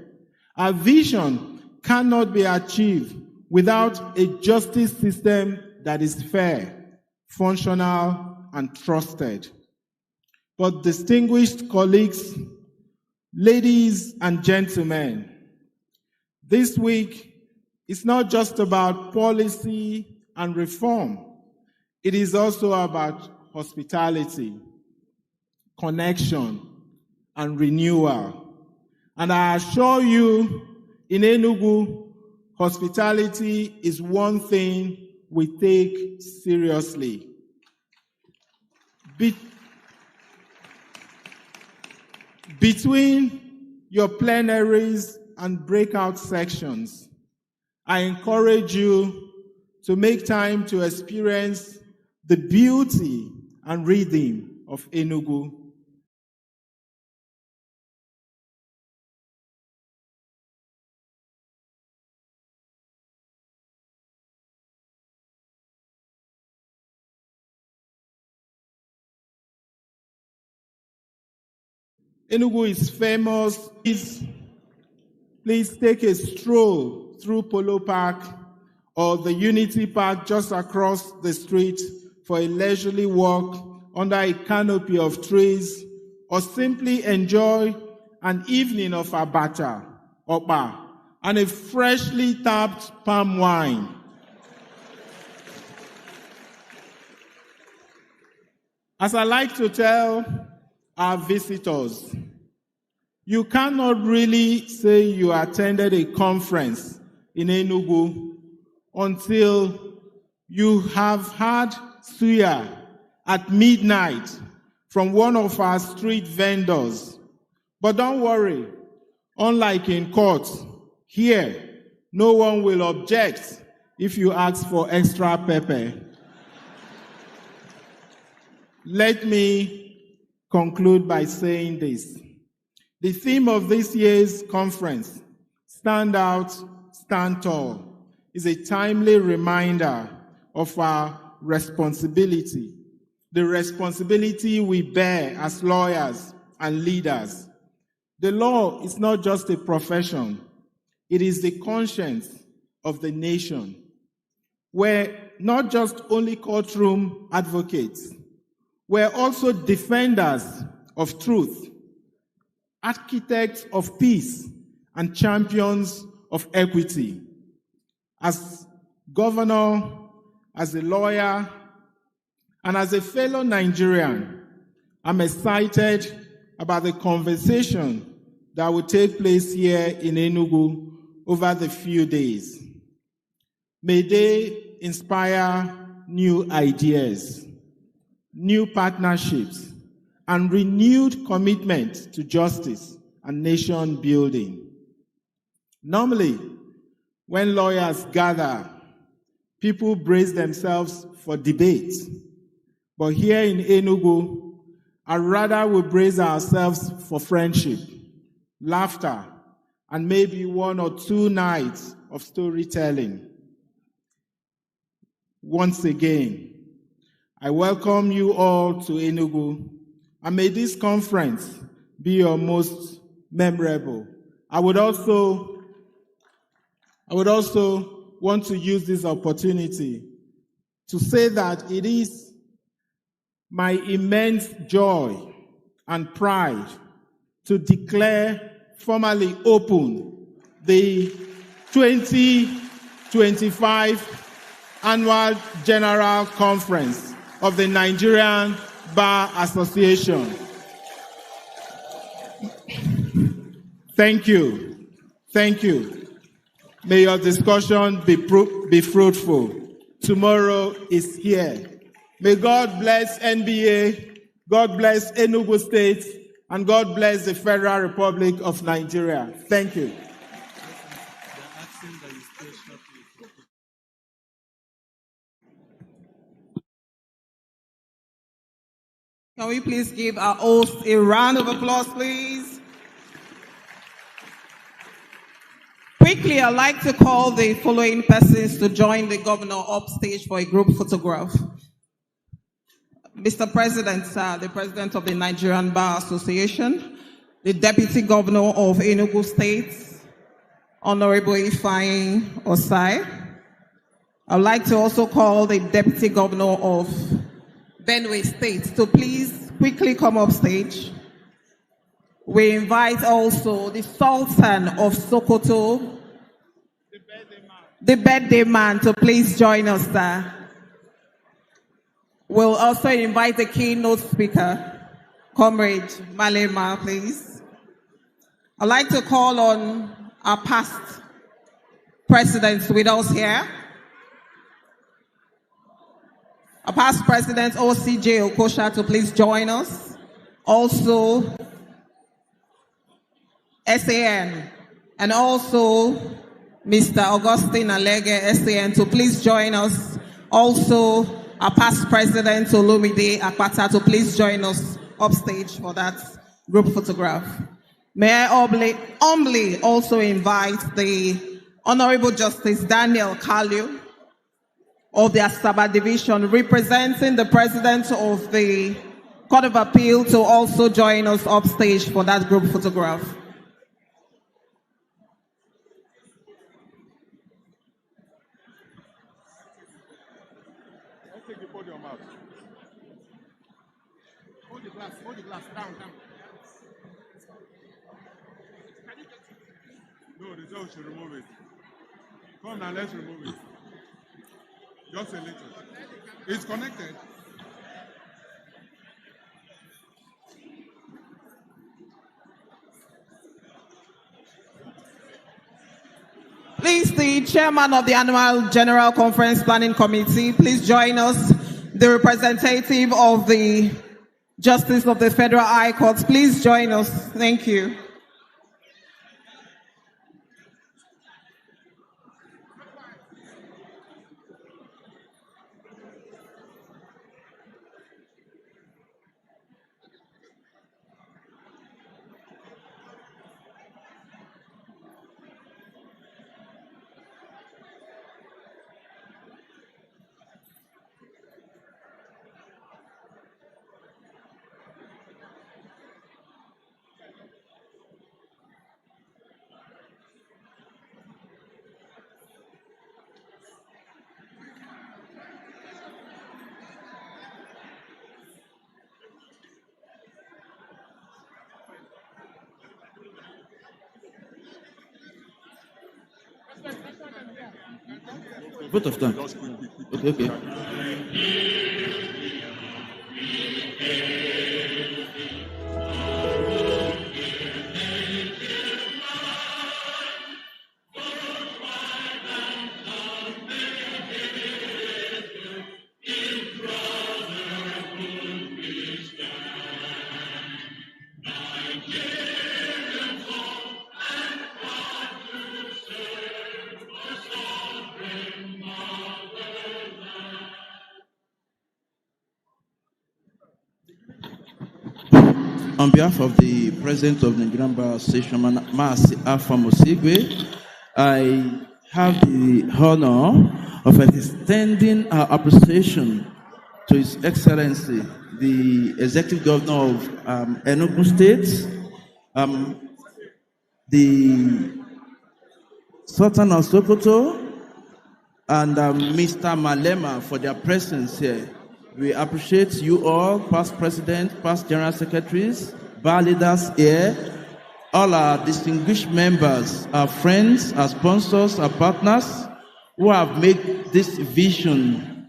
Our vision cannot be achieved without a justice system that is fair, functional, and trusted. But distinguished colleagues, ladies and gentlemen, this week is not just about policy and reform. It is also about hospitality, connection, and renewal. And I assure you, in Enugu, hospitality is one thing we take seriously. Between your plenaries and breakout sections, I encourage you to make time to experience the beauty and rhythm of Enugu. Enugu is famous. Please take a stroll through Polo Park or the Unity Park just across the street for a leisurely walk under a canopy of trees, or simply enjoy an evening of abacha, opa, and a freshly tapped palm wine. As I like to tell our visitors, you cannot really say you attended a conference in Enugu until you have had suya at midnight from one of our street vendors. But don't worry, unlike in court, here, no one will object if you ask for extra pepper. Let me conclude by saying this. The theme of this year's conference, Stand Out, Stand Tall, is a timely reminder of our responsibility, the responsibility we bear as lawyers and leaders. The law is not just a profession, it is the conscience of the nation. We're not just only courtroom advocates, we're also defenders of truth, architects of peace, and champions of equity. As governor, as a lawyer, and as a fellow Nigerian, I'm excited about the conversation that will take place here in Enugu over the few days. May they inspire new ideas, new partnerships, and renewed commitment to justice and nation building. Normally, when lawyers gather, people brace themselves for debate. But here in Enugu, I'd rather we brace ourselves for friendship, laughter, and maybe 1 or 2 nights of storytelling. Once again, I welcome you all to Enugu, and may this conference be your most memorable. I would also want to use this opportunity to say that it is my immense joy and pride to declare formally open the 2025 Annual General Conference of the Nigerian Bar Association. Thank you. Thank you. May your discussion be fruitful. Tomorrow is here. May God bless NBA, God bless Enugu State, and God bless the Federal Republic of Nigeria. Thank you. Can we please give our host a round of applause, please? Quickly, I'd like to call the following persons to join the governor upstage for a group photograph. Mr. President, sir, the President of the Nigerian Bar Association, the Deputy Governor of Enugu State, Honorable Ifeanyi Osai. I'd like to also call the Deputy Governor of Benue State to please quickly come up stage. We invite also the Sultan of Sokoto, the birthday man, to please join us, sir. We'll also invite the keynote speaker, Comrade Malema, please. I'd like to call on our past presidents with us here. Our past president, OCJ Okosha, to please join us. Also, SAN, and also Mr. Augustine Alege, SAN, to please join us. Also, our past president, Olumide Akpata, to please join us upstage for that group photograph. May I humbly also invite the Honorable Justice Daniel Kalu of the Asaba Division, representing the President of the Court of Appeal, to also join us upstage for that group photograph. Hold the glass down. No, the judge should remove it. Come now, let's remove it. Just a little. It's connected. Please, the chairman of the Annual General Conference Planning Committee, please join us. The representative of the Justice of the Federal High Court, please join us. Thank you. Both of them. Okay. On behalf of the President of the Nigerian Bar Association, Maasi Alpha Mosigwe, I have the honor of extending our appreciation to His Excellency, the Executive Governor of Enugu State, the Sultan of Sokoto, and Mr. Malema for their presence here. We appreciate you all, past president, past general secretaries, bar leaders here, all our distinguished members, our friends, our sponsors, our partners, who have made this vision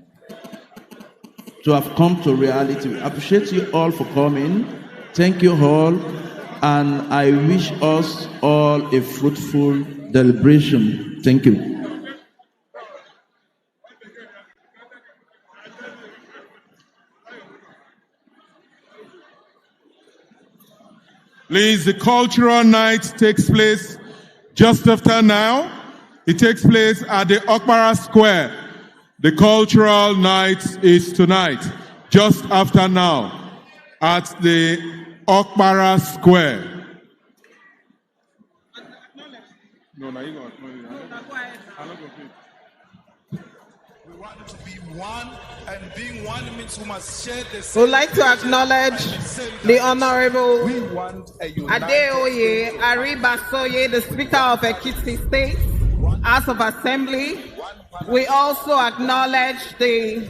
to have come to reality. We appreciate you all for coming. Thank you all, and I wish us all a fruitful deliberation. Thank you. Please, the cultural night takes place just after now. It takes place at the Okpara Square. The cultural night is tonight, just after now, at the Okpara Square. No, you go. We want to be one, and being one means we must share the same. We would like to acknowledge the Honorable Adeoye Aribasoye, the Speaker of Ekiti State House of Assembly. We also acknowledge the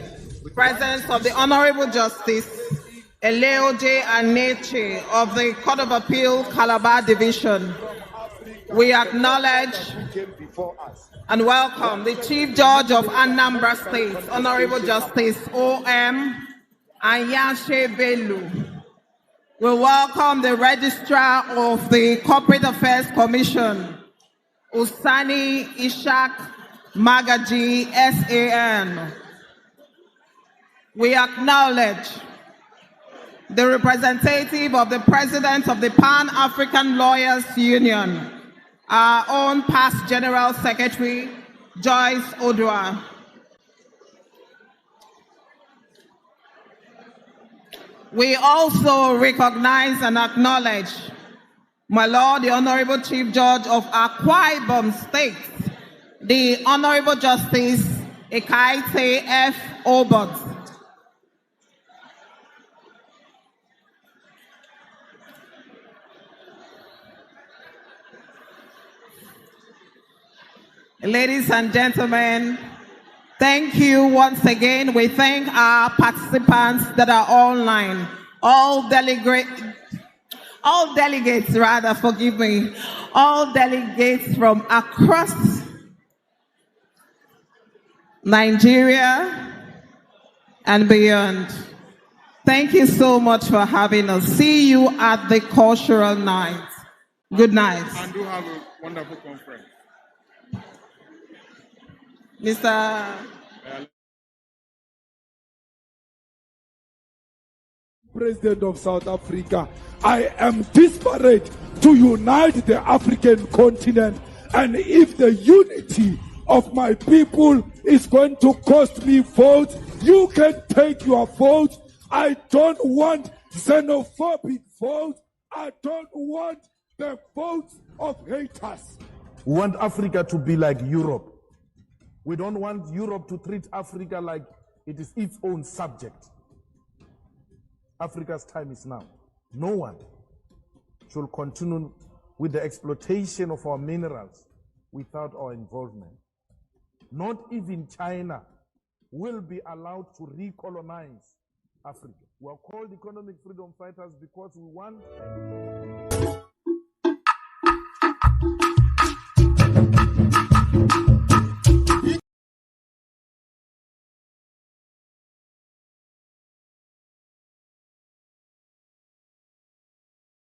presence of the Honorable Justice Eleoje Aneche of the Court of Appeal Calabar Division. We acknowledge and welcome the Chief Judge of Anambra State, Honorable Justice O.M. Anyashe Belu. We welcome the Registrar of the Corporate Affairs Commission, Usani Ishak Magaji, SAN. We acknowledge the representative of the President of the Pan-African Lawyers Union, our own past General Secretary, Joyce Odua. We also recognize and acknowledge, my Lord, the Honorable Chief Judge of Akwa Ibom State, the Honorable Justice Ekaite F. Obot. Ladies and gentlemen, thank you once again. We thank our participants that are online, all delegates, all delegates from across Nigeria and beyond. Thank you so much for having us. See you at the cultural night. Good night. And do have a wonderful conference. Mr. President of South Africa, I am desperate to unite the African continent, and if the unity of my people is going to cost me votes, you can take your vote. I don't want xenophobic votes. I don't want the votes of haters. We want Africa to be like Europe. We don't want Europe to treat Africa like it is its own subject. Africa's time is now. No one should continue with the exploitation of our minerals without our involvement. Not even China will be allowed to recolonize Africa. We are called economic freedom fighters because we want